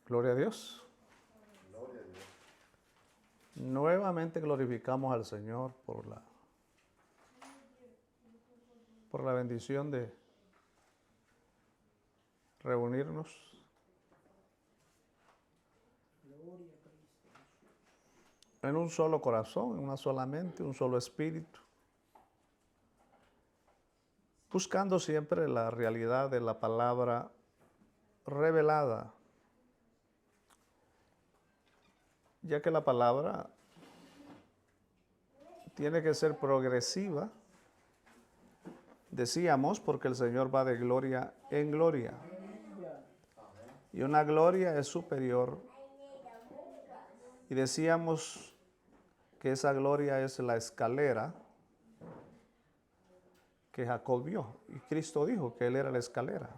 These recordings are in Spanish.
Gloria a Dios. Nuevamente glorificamos al Señor por la bendición de reunirnos en un solo corazón, en una sola mente, un solo espíritu, buscando siempre la realidad de la palabra revelada, ya que la palabra tiene que ser progresiva, decíamos, porque el Señor va de gloria en gloria. Y una gloria es superior. Y decíamos que esa gloria es la escalera que Jacob vio. Y Cristo dijo que Él era la escalera.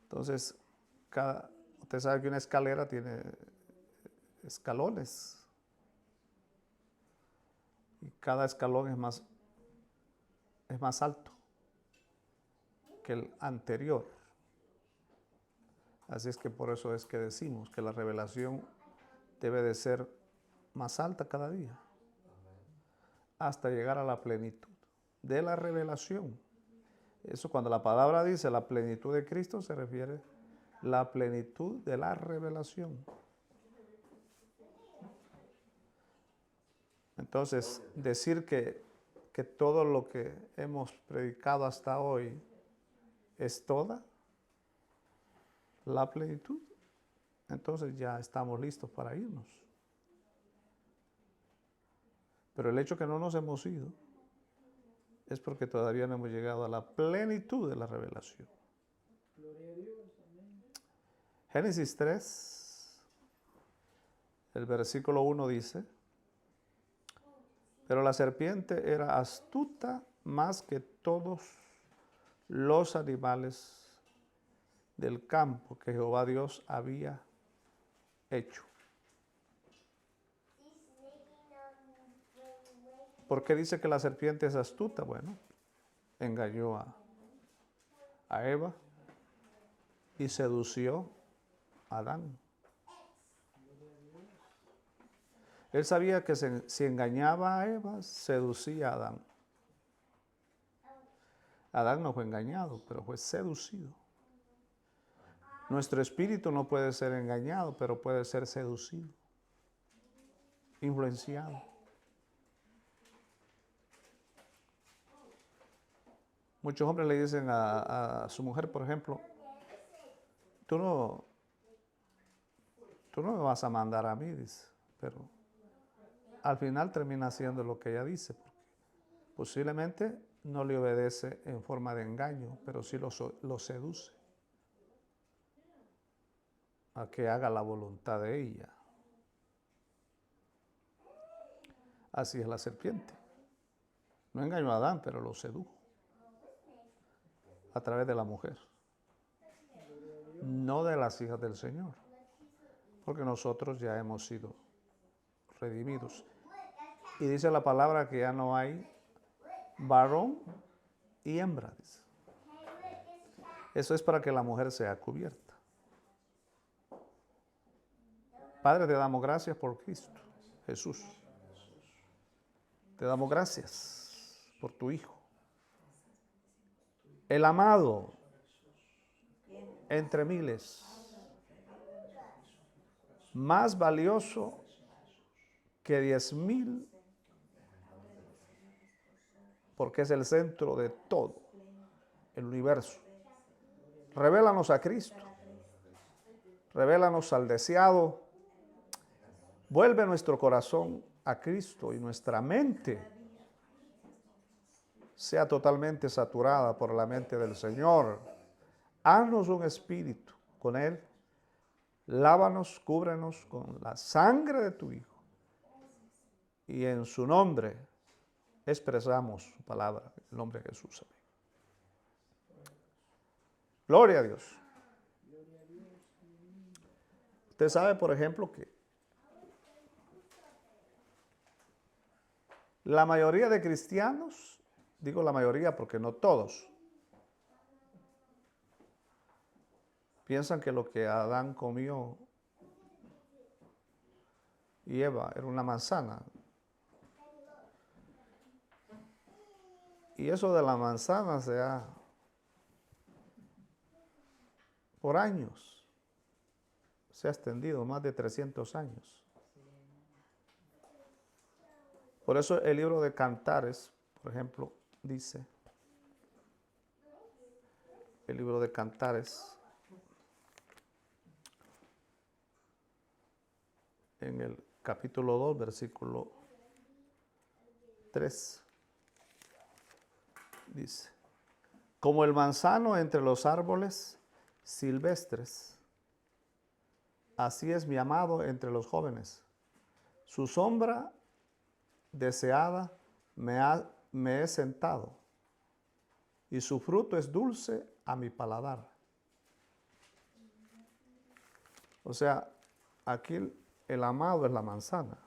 Entonces, usted sabe que una escalera tiene escalones. Y cada escalón es más alto que el anterior. Así es que por eso es que decimos que la revelación debe de ser más alta cada día, hasta llegar a la plenitud de la revelación. Eso cuando la palabra dice la plenitud de Cristo se refiere a la plenitud de la revelación. Entonces, decir que todo lo que hemos predicado hasta hoy es toda la plenitud, entonces ya estamos listos para irnos. Pero el hecho que no nos hemos ido es porque todavía no hemos llegado a la plenitud de la revelación. Génesis 3, el versículo 1 dice: pero la serpiente era astuta más que todos los animales del campo que Jehová Dios había hecho. ¿Por qué dice que la serpiente es astuta? Bueno, engañó a Eva y sedució a Adán. Él sabía que si engañaba a Eva, seducía a Adán. Adán no fue engañado, pero fue seducido. Nuestro espíritu no puede ser engañado, pero puede ser seducido, influenciado. Muchos hombres le dicen a su mujer, por ejemplo, tú no me vas a mandar a mí, dice, pero al final termina haciendo lo que ella dice, porque posiblemente no le obedece en forma de engaño, pero sí lo seduce a que haga la voluntad de ella. Así es la serpiente. No engañó a Adán, pero lo sedujo a través de la mujer, no de las hijas del Señor, porque nosotros ya hemos sido redimidos. Y dice la palabra que ya no hay varón y hembra. Dice. Eso es para que la mujer sea cubierta. Padre, te damos gracias por Cristo, Jesús. Te damos gracias por tu Hijo, el amado entre miles, más valioso que 10,000, porque es el centro de todo el universo. Revélanos a Cristo, revélanos al deseado, vuelve nuestro corazón a Cristo y nuestra mente sea totalmente saturada por la mente del Señor. Haznos un espíritu con Él, lávanos, cúbrenos con la sangre de tu Hijo y en su nombre expresamos su palabra, en el nombre de Jesús. Amén. Gloria a Dios. Usted sabe, por ejemplo, que la mayoría de cristianos, digo la mayoría porque no todos, piensan que lo que Adán comió y Eva era una manzana. Y eso de la manzana se ha, por años, se ha extendido, más de 300 años. Por eso el libro de Cantares, por ejemplo, dice, el libro de Cantares, en el capítulo 2, versículo 3, dice, como el manzano entre los árboles silvestres, así es mi amado entre los jóvenes. Su sombra deseada me he sentado, y su fruto es dulce a mi paladar. O sea, aquí el amado es la manzana.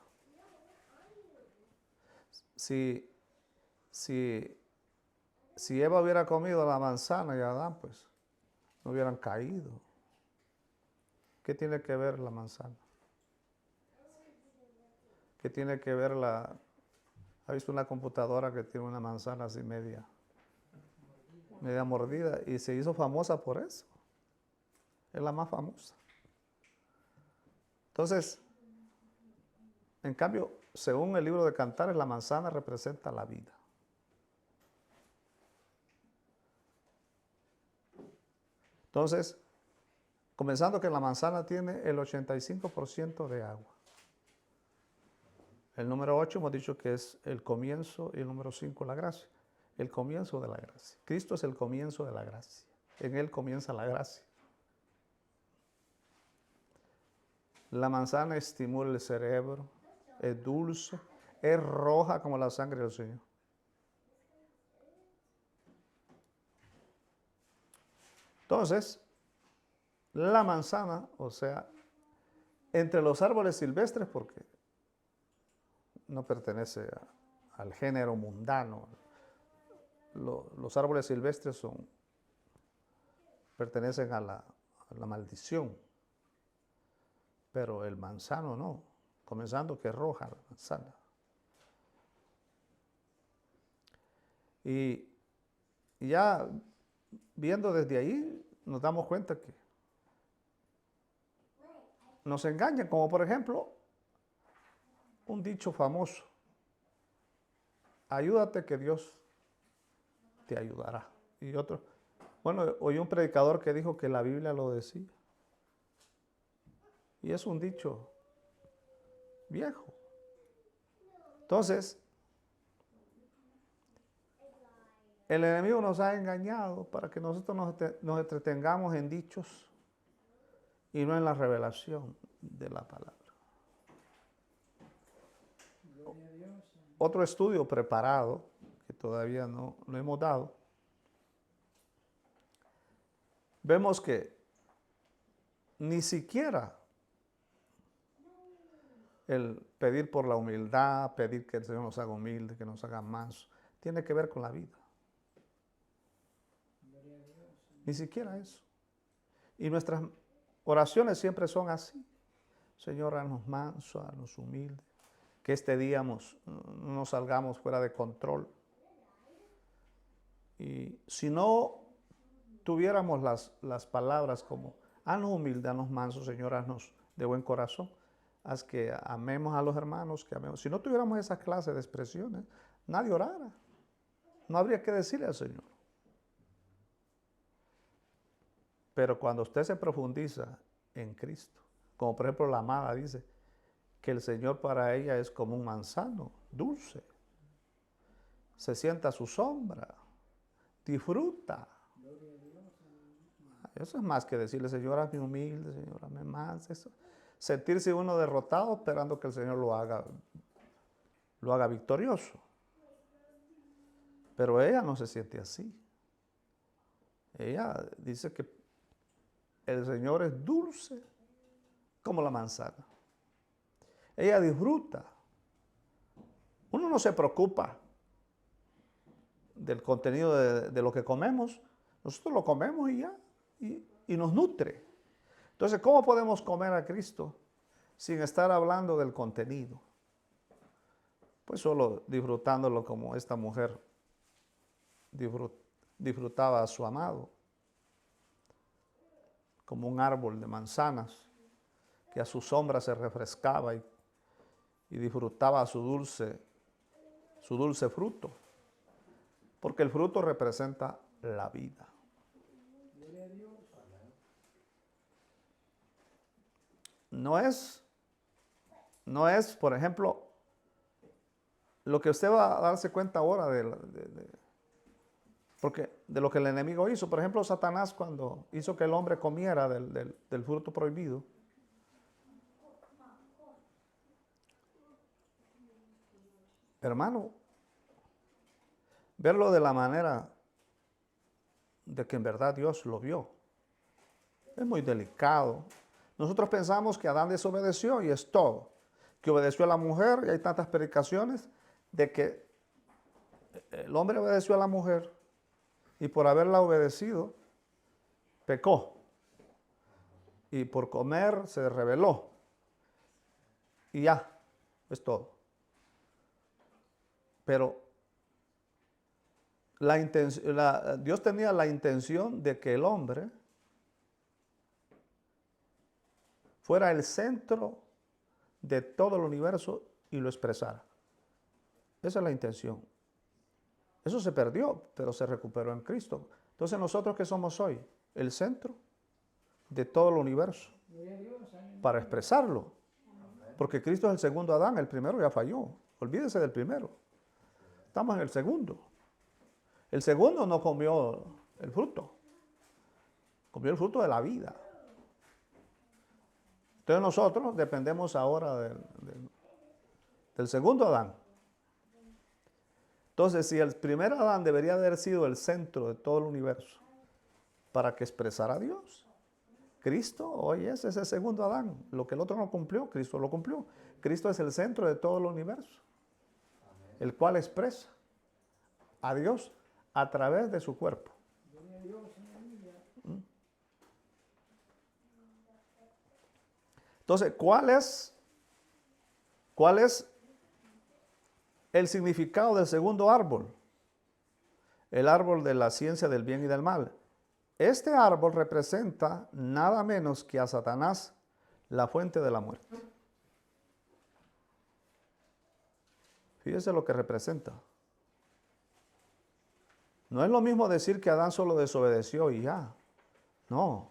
Si Eva hubiera comido la manzana y Adán, pues, no hubieran caído. ¿Qué tiene que ver la manzana? ¿Qué tiene que ver la... ¿Ha visto una computadora que tiene una manzana así media mordida? Y se hizo famosa por eso. Es la más famosa. Entonces, en cambio, según el libro de Cantares, la manzana representa la vida. Entonces, comenzando que la manzana tiene el 85% de agua. El número 8 hemos dicho que es el comienzo y el número 5 la gracia. El comienzo de la gracia. Cristo es el comienzo de la gracia. En Él comienza la gracia. La manzana estimula el cerebro, es dulce, es roja como la sangre del Señor. Entonces, la manzana, o sea, entre los árboles silvestres, porque no pertenece al género mundano. Los árboles silvestres pertenecen a la maldición, pero el manzano no, comenzando que es roja la manzana. Y ya viendo desde ahí, nos damos cuenta que nos engañan, como por ejemplo, un dicho famoso: ayúdate que Dios te ayudará. Y otro, bueno, oí un predicador que dijo que la Biblia lo decía. Y es un dicho viejo. Entonces, el enemigo nos ha engañado para que nosotros nos entretengamos en dichos y no en la revelación de la palabra. Otro estudio preparado, que todavía no hemos dado, vemos que ni siquiera el pedir por la humildad, pedir que el Señor nos haga humilde, que nos haga manso, tiene que ver con la vida. Ni siquiera eso. Y nuestras oraciones siempre son así: Señor, haznos manso, haznos humilde, que este día no salgamos fuera de control. Y si no tuviéramos las palabras como haznos humilde, haznos manso, Señor, haznos de buen corazón, haz que amemos a los hermanos, que amemos. Si no tuviéramos esas clases de expresiones, nadie orara. No habría que decirle al Señor. Pero cuando usted se profundiza en Cristo, como por ejemplo la amada dice que el Señor para ella es como un manzano dulce, se sienta a su sombra, disfruta. Eso es más que decirle: Señor, hazme humilde, Señor, hazme manso. Eso. Sentirse uno derrotado esperando que el Señor lo haga victorioso. Pero ella no se siente así. Ella dice que el Señor es dulce como la manzana. Ella disfruta. Uno no se preocupa del contenido de lo que comemos. Nosotros lo comemos y ya, y nos nutre. Entonces, ¿cómo podemos comer a Cristo sin estar hablando del contenido? Pues solo disfrutándolo como esta mujer disfrutaba a su amado, como un árbol de manzanas que a su sombra se refrescaba y disfrutaba su dulce fruto, porque el fruto representa la vida. No es, por ejemplo, lo que usted va a darse cuenta ahora porque de lo que el enemigo hizo. Por ejemplo, Satanás, cuando hizo que el hombre comiera del fruto prohibido, hermano, verlo de la manera de que en verdad Dios lo vio es muy delicado. Nosotros pensamos que Adán desobedeció y es todo, que obedeció a la mujer, y hay tantas predicaciones de que el hombre obedeció a la mujer y por haberla obedecido pecó, y por comer se rebeló y ya, es todo. Pero Dios tenía la intención de que el hombre fuera el centro de todo el universo y lo expresara. Esa es la intención. Eso se perdió, pero se recuperó en Cristo. Entonces, nosotros que somos hoy, el centro de todo el universo, para expresarlo. Porque Cristo es el segundo Adán, el primero ya falló. Olvídese del primero. Estamos en el segundo. El segundo no comió el fruto, comió el fruto de la vida. Entonces nosotros dependemos ahora del segundo Adán. Entonces, si el primer Adán debería haber sido el centro de todo el universo para que expresara a Dios, Cristo hoy es ese segundo Adán. Lo que el otro no cumplió, Cristo lo cumplió. Cristo es el centro de todo el universo, el cual expresa a Dios a través de su cuerpo. Entonces, ¿cuál es el significado del segundo árbol? El árbol de la ciencia del bien y del mal. Este árbol representa nada menos que a Satanás, la fuente de la muerte. Fíjese lo que representa. No es lo mismo decir que Adán solo desobedeció y ya. No.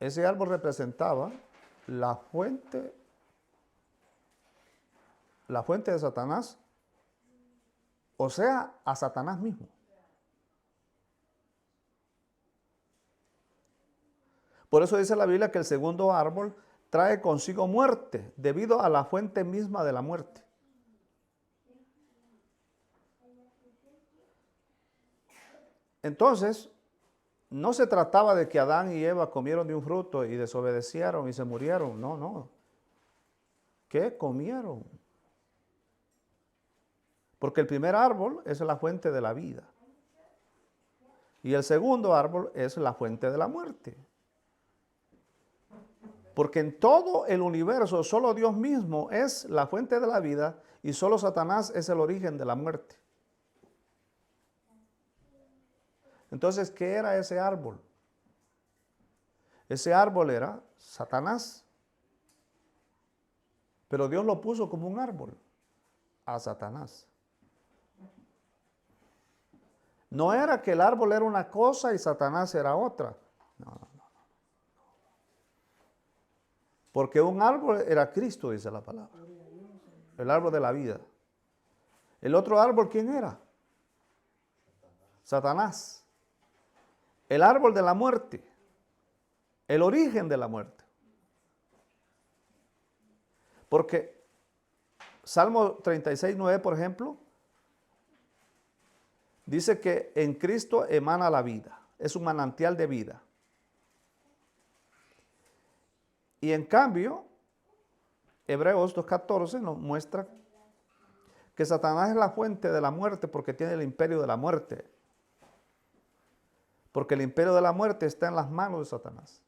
Ese árbol representaba la fuente de Satanás, o sea, a Satanás mismo. Por eso dice la Biblia que el segundo árbol trae consigo muerte, debido a la fuente misma de la muerte. Entonces, no se trataba de que Adán y Eva comieron de un fruto y desobedecieron y se murieron. No, no. ¿Qué comieron? Porque el primer árbol es la fuente de la vida. Y el segundo árbol es la fuente de la muerte. Porque en todo el universo solo Dios mismo es la fuente de la vida y solo Satanás es el origen de la muerte. Entonces, ¿qué era ese árbol? Ese árbol era Satanás. Pero Dios lo puso como un árbol a Satanás. No era que el árbol era una cosa y Satanás era otra. No, no, no. Porque un árbol era Cristo, dice la palabra. El árbol de la vida. El otro árbol, ¿quién era? Satanás. El árbol de la muerte. El origen de la muerte. Porque Salmo 36:9, por ejemplo, dice que en Cristo emana la vida. Es un manantial de vida. Y en cambio, Hebreos 2:14 nos muestra que Satanás es la fuente de la muerte porque tiene el imperio de la muerte. porque el imperio de la muerte está en las manos de Satanás.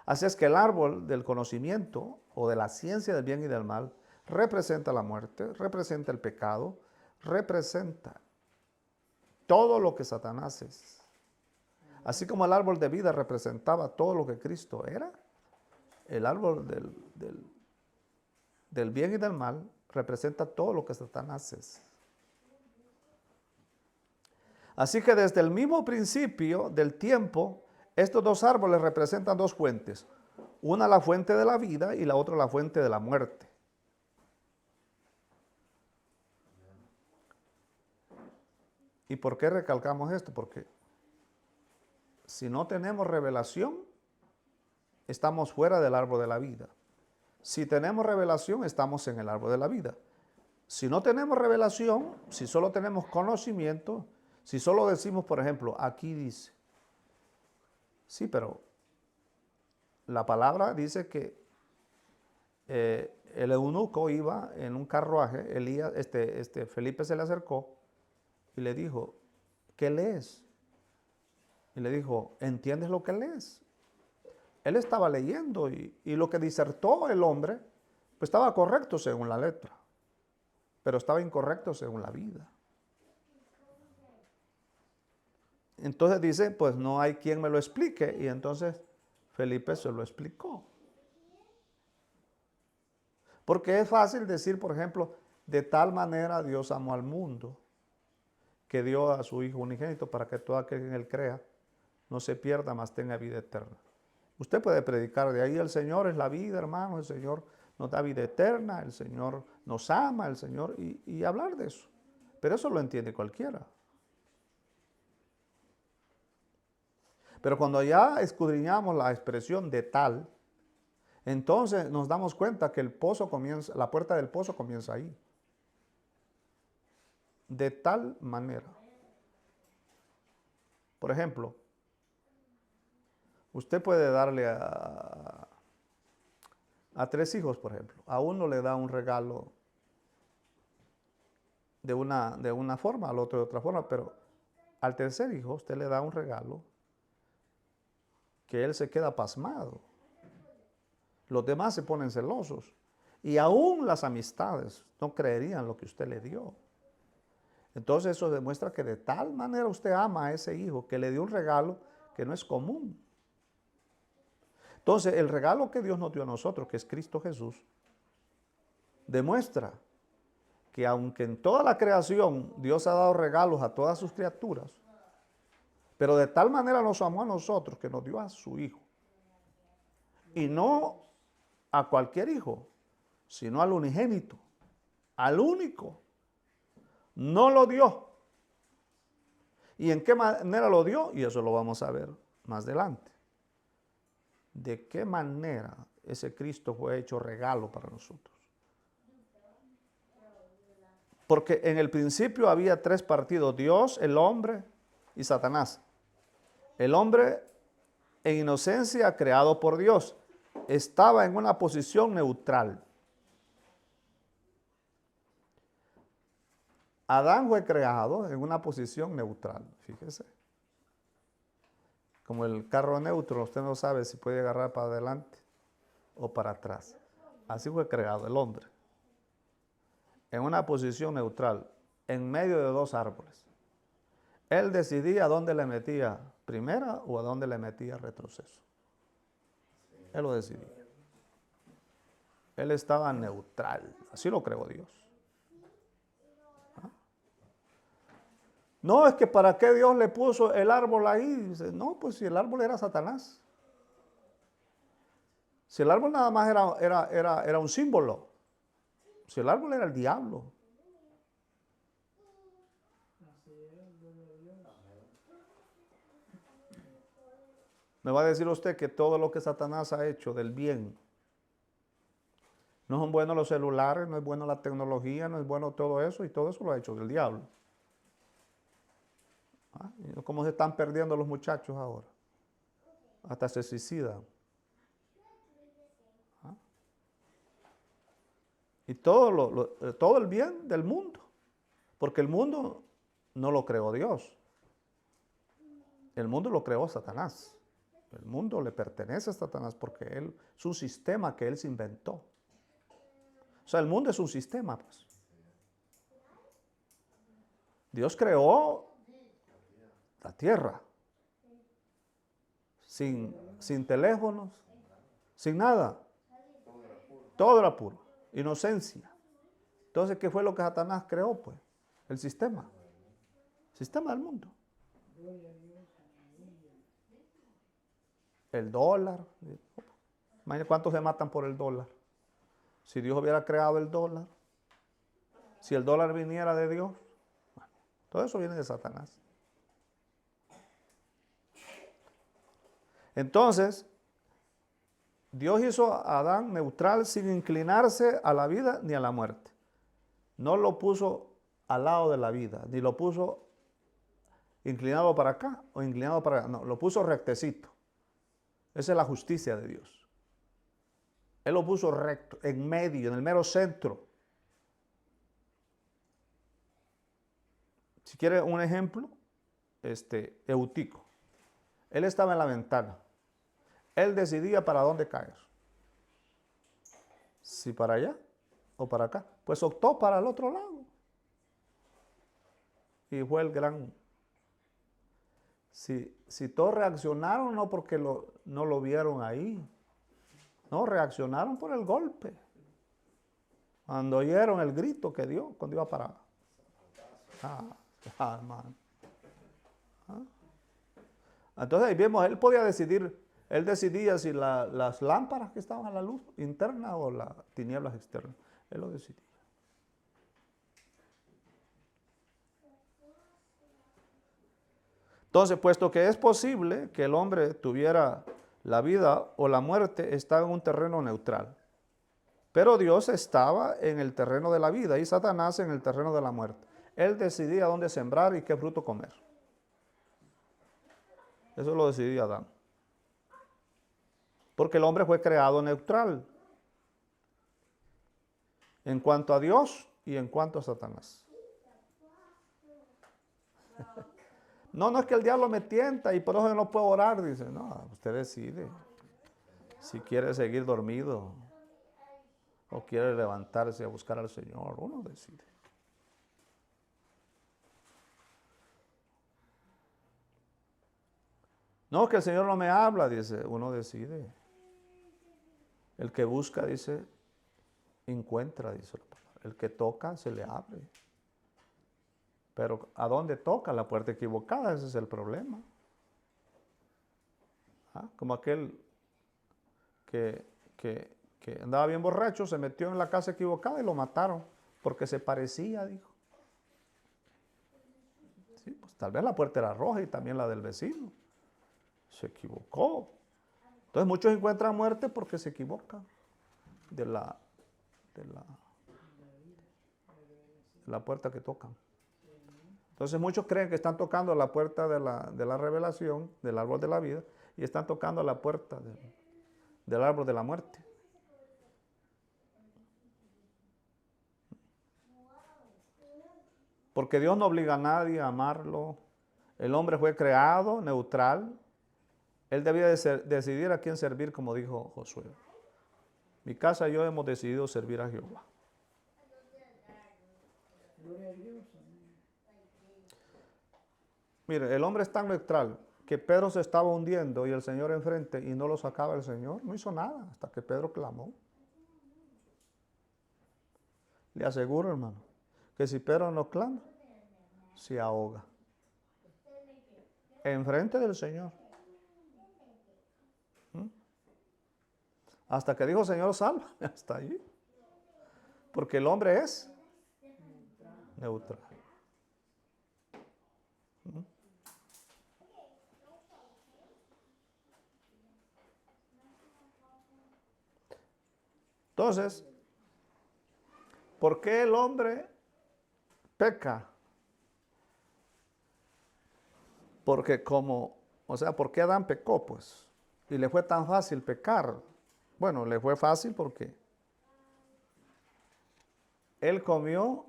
Así es que el árbol del conocimiento o de la ciencia del bien y del mal representa la muerte, representa el pecado, representa todo lo que Satanás es. Así como el árbol de vida representaba todo lo que Cristo era, el árbol del bien y del mal representa todo lo que Satanás es. Así que desde el mismo principio del tiempo, estos dos árboles representan dos fuentes. Una la fuente de la vida y la otra la fuente de la muerte. ¿Y por qué recalcamos esto? Porque si no tenemos revelación, estamos fuera del árbol de la vida. Si tenemos revelación, estamos en el árbol de la vida. Si no tenemos revelación, si solo tenemos conocimiento, si solo decimos, por ejemplo, aquí dice, sí, pero la palabra dice que el eunuco iba en un carruaje, Felipe se le acercó y le dijo, ¿qué lees? Y le dijo, ¿entiendes lo que lees? Él estaba leyendo y lo que disertó el hombre, pues estaba correcto según la letra, pero estaba incorrecto según la vida. Entonces dice, pues no hay quien me lo explique. Y entonces Felipe se lo explicó. Porque es fácil decir, por ejemplo, de tal manera Dios amó al mundo, que dio a su Hijo unigénito para que todo aquel que en él crea no se pierda, mas tenga vida eterna. Usted puede predicar de ahí, el Señor es la vida, hermano, el Señor nos da vida eterna, el Señor nos ama, el Señor, y hablar de eso. Pero eso lo entiende cualquiera. Pero cuando ya escudriñamos la expresión de tal, entonces nos damos cuenta que el pozo comienza, la puerta del pozo comienza ahí. De tal manera. Por ejemplo, usted puede darle a 3 hijos, por ejemplo. A uno le da un regalo de una forma, al otro de otra forma, pero al tercer hijo usted le da un regalo que él se queda pasmado. Los demás se ponen celosos. Y aún las amistades no creerían lo que usted le dio. Entonces eso demuestra que de tal manera usted ama a ese hijo que le dio un regalo que no es común. Entonces el regalo que Dios nos dio a nosotros, que es Cristo Jesús, demuestra que aunque en toda la creación Dios ha dado regalos a todas sus criaturas, pero de tal manera nos amó a nosotros que nos dio a su hijo. Y no a cualquier hijo, sino al unigénito, al único. No lo dio. ¿Y en qué manera lo dio? Y eso lo vamos a ver más adelante. ¿De qué manera ese Cristo fue hecho regalo para nosotros? Porque en el principio había 3 partidos, Dios, el hombre y Satanás. El hombre en inocencia creado por Dios estaba en una posición neutral. Adán fue creado en una posición neutral, fíjese. Como el carro neutro, usted no sabe si puede agarrar para adelante o para atrás. Así fue creado el hombre. En una posición neutral, en medio de 2 árboles. Él decidía a dónde le metía primera o a dónde le metía retroceso. Él lo decidía. Él estaba neutral. Así lo creó Dios. No, es que para qué Dios le puso el árbol ahí. Dice, no, pues si el árbol era Satanás. Si el árbol nada más era un símbolo. Si el árbol era el diablo. Me va a decir usted que todo lo que Satanás ha hecho del bien, no son buenos los celulares, no es bueno la tecnología, no es bueno todo eso, y todo eso lo ha hecho del diablo. ¿Cómo se están perdiendo los muchachos ahora? Hasta se suicidan. Y todo el bien del mundo, porque el mundo no lo creó Dios. El mundo lo creó Satanás. El mundo le pertenece a Satanás porque es un sistema que él se inventó. O sea, el mundo es un sistema, pues. Dios creó la tierra sin teléfonos, sin nada. Todo era puro, inocencia. Entonces, ¿qué fue lo que Satanás creó? Pues el sistema del mundo. El dólar. Imagínate cuántos se matan por el dólar. Si Dios hubiera creado el dólar, si el dólar viniera de Dios, bueno, todo eso viene de Satanás. Entonces, Dios hizo a Adán neutral sin inclinarse a la vida ni a la muerte. No lo puso al lado de la vida, ni lo puso inclinado para acá o inclinado para allá. No, lo puso rectecito. Esa es la justicia de Dios. Él lo puso recto, en medio, en el mero centro. Si quiere un ejemplo, Eutico. Él estaba en la ventana. Él decidía para dónde caer. Si para allá o para acá. Pues optó para el otro lado. Y fue el gran... Si todos reaccionaron, no porque no lo vieron ahí. No, reaccionaron por el golpe. Cuando oyeron el grito que dio cuando iba para... hermano. Entonces ahí vemos, él podía decidir, él decidía si las lámparas que estaban a la luz interna o las tinieblas externas. Él lo decidía. Entonces, puesto que es posible que el hombre tuviera la vida o la muerte, estaba en un terreno neutral. Pero Dios estaba en el terreno de la vida y Satanás en el terreno de la muerte. Él decidía dónde sembrar y qué fruto comer. Eso lo decidía Adán. Porque el hombre fue creado neutral en cuanto a Dios y en cuanto a Satanás. No es que el diablo me tienta y por eso yo no puedo orar. Dice, no, usted decide si quiere seguir dormido o quiere levantarse a buscar al Señor. Uno decide. No, que el Señor no me habla, dice, uno decide. El que busca, dice, encuentra, dice la palabra. El que toca, se le abre. Pero ¿a dónde toca? La puerta equivocada, ese es el problema. Como aquel que andaba bien borracho, se metió en la casa equivocada y lo mataron, porque se parecía, dijo. Sí, pues tal vez la puerta era roja y también la del vecino. Se equivocó. Entonces muchos encuentran muerte porque se equivocan de la puerta que tocan. Entonces muchos creen que están tocando la puerta de la revelación, del árbol de la vida, y están tocando la puerta del árbol de la muerte. Porque Dios no obliga a nadie a amarlo. El hombre fue creado neutral. Él debía decidir a quién servir, como dijo Josué. Mi casa y yo hemos decidido servir a Jehová. Mire, el hombre es tan neutral que Pedro se estaba hundiendo y el Señor enfrente y no lo sacaba el Señor. No hizo nada hasta que Pedro clamó. Le aseguro, hermano, que si Pedro no clama, se ahoga. Enfrente del Señor. Hasta que dijo, Señor, salva. Hasta allí. Porque el hombre es neutral. Entonces, ¿por qué el hombre peca? Porque ¿por qué Adán pecó, pues? Y le fue tan fácil pecar. Bueno, le fue fácil porque él comió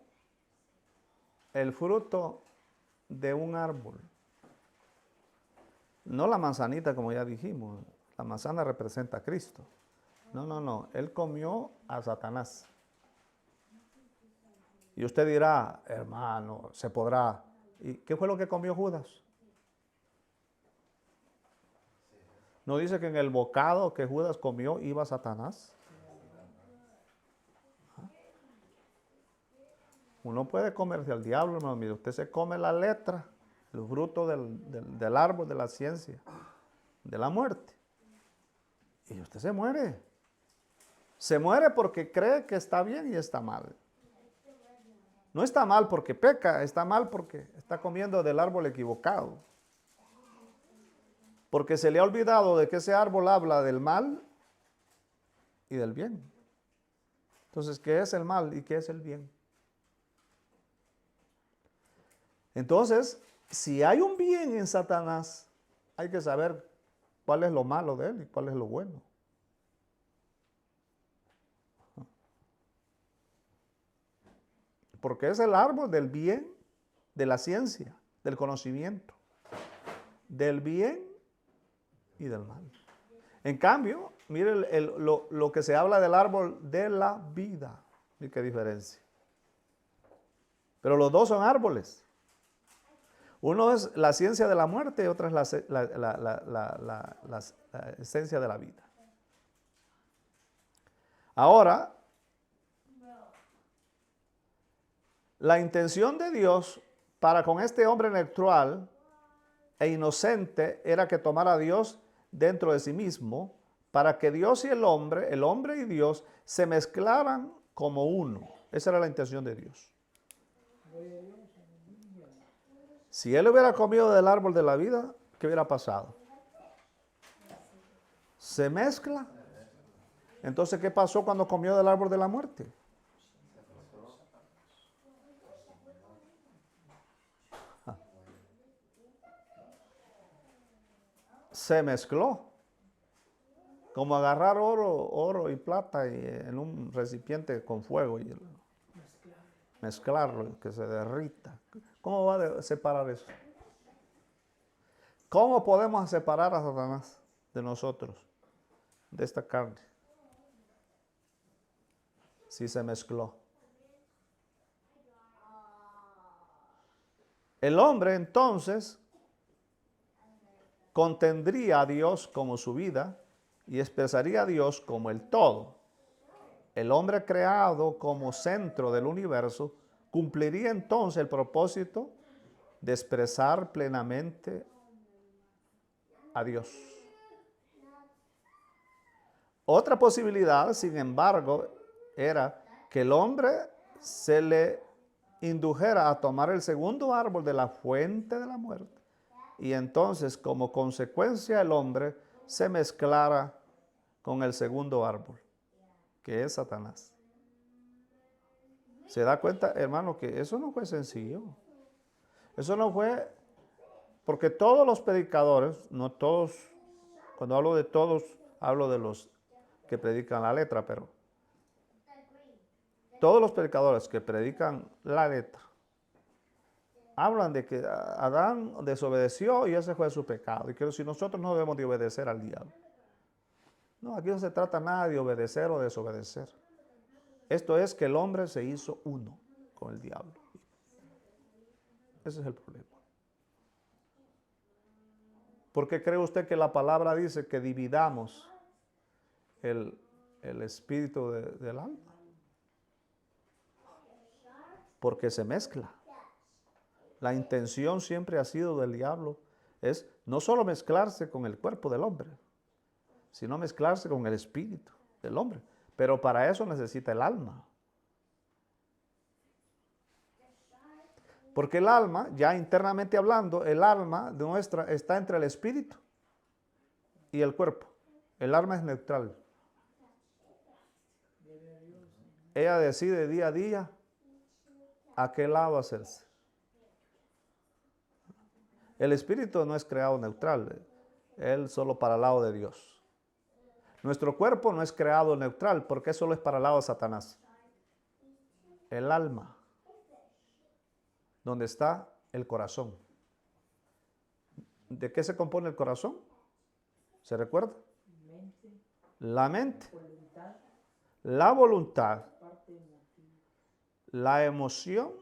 el fruto de un árbol. No la manzanita, como ya dijimos. La manzana representa a Cristo. No. Él comió a Satanás. Y usted dirá, hermano, se podrá. ¿Y qué fue lo que comió Judas? ¿No dice que en el bocado que Judas comió iba Satanás? Uno puede comerse al diablo, hermano. Mire, usted se come la letra, el fruto del árbol de la ciencia, de la muerte. Y usted se muere. Se muere porque cree que está bien y está mal. No está mal porque peca, está mal porque está comiendo del árbol equivocado. Porque se le ha olvidado de que ese árbol habla del mal y del bien. Entonces, ¿qué es el mal y qué es el bien? Entonces, si hay un bien en Satanás, hay que saber cuál es lo malo de él y cuál es lo bueno. Porque es el árbol del bien, de la ciencia, del conocimiento, del bien y del mal. En cambio, mire lo que se habla del árbol de la vida. ¿Y qué diferencia? Pero los dos son árboles. Uno es la ciencia de la muerte y otro es la esencia de la vida. Ahora, la intención de Dios para con este hombre neutral e inocente era que tomara a Dios dentro de sí mismo para que Dios y el hombre y Dios, se mezclaran como uno. Esa era la intención de Dios. Si él hubiera comido del árbol de la vida, ¿qué hubiera pasado? Se mezcla. Entonces, ¿qué pasó cuando comió del árbol de la muerte? Se mezcló. Como agarrar oro y plata en un recipiente con fuego y mezclarlo, que se derrita. ¿Cómo va a separar eso? ¿Cómo podemos separar a Satanás de nosotros, de esta carne? Si se mezcló. El hombre entonces contendría a Dios como su vida y expresaría a Dios como el todo. El hombre creado como centro del universo cumpliría entonces el propósito de expresar plenamente a Dios. Otra posibilidad, sin embargo, era que el hombre se le indujera a tomar el segundo árbol de la fuente de la muerte y entonces como consecuencia el hombre se mezclara con el segundo árbol, que es Satanás. ¿Se da cuenta, hermano, que eso no fue sencillo? Eso no fue, porque todos los predicadores, no todos, cuando hablo de todos, hablo de los que predican la letra, pero todos los predicadores que predican la letra hablan de que Adán desobedeció y ese fue su pecado. Y que si nosotros no debemos de obedecer al diablo. No, aquí no se trata nada de obedecer o desobedecer. Esto es que el hombre se hizo uno con el diablo. Ese es el problema. ¿Por qué cree usted que la palabra dice que dividamos el espíritu del alma? Porque se mezcla. La intención siempre ha sido del diablo es no solo mezclarse con el cuerpo del hombre, sino mezclarse con el espíritu del hombre. Pero para eso necesita el alma. Porque el alma, ya internamente hablando, el alma nuestra está entre el espíritu y el cuerpo. El alma es neutral. Ella decide día a día a qué lado hacerse. El espíritu no es creado neutral, él solo para el lado de Dios. Nuestro cuerpo no es creado neutral porque solo es para el lado de Satanás. El alma, donde está el corazón. ¿De qué se compone el corazón? ¿Se recuerda? La mente, la voluntad, la emoción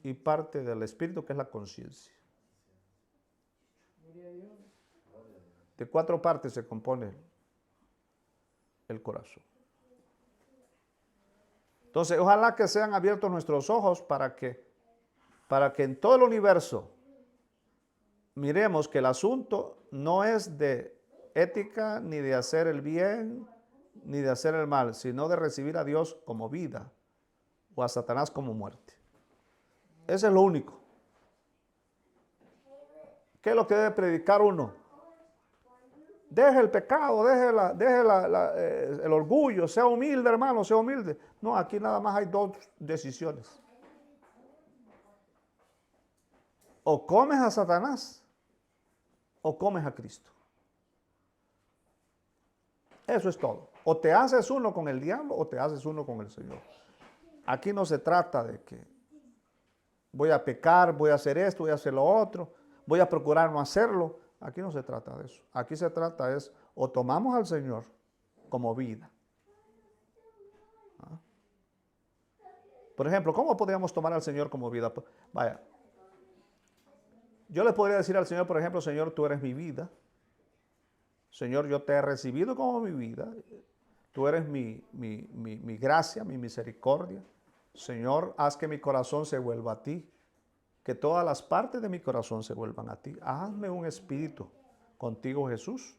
y parte del espíritu, que es la conciencia. De 4 partes se compone el corazón. Entonces, ojalá que sean abiertos nuestros ojos para que en todo el universo miremos que el asunto no es de ética, ni de hacer el bien, ni de hacer el mal, sino de recibir a Dios como vida o a Satanás como muerte. Eso es lo único. ¿Qué es lo que debe predicar uno? Deje el pecado, deje el orgullo, sea humilde, hermano, sea humilde. No, aquí nada más hay 2 decisiones. O comes a Satanás o comes a Cristo. Eso es todo. O te haces uno con el diablo o te haces uno con el Señor. Aquí no se trata de que voy a pecar, voy a hacer esto, voy a hacer lo otro, voy a procurar no hacerlo. Aquí no se trata de eso. Aquí se trata es o tomamos al Señor como vida. ¿Ah? Por ejemplo, ¿cómo podríamos tomar al Señor como vida? Vaya, yo le podría decir al Señor, por ejemplo, Señor, tú eres mi vida. Señor, yo te he recibido como mi vida. Tú eres mi gracia, mi misericordia. Señor, haz que mi corazón se vuelva a ti. Que todas las partes de mi corazón se vuelvan a ti. Hazme un espíritu contigo, Jesús.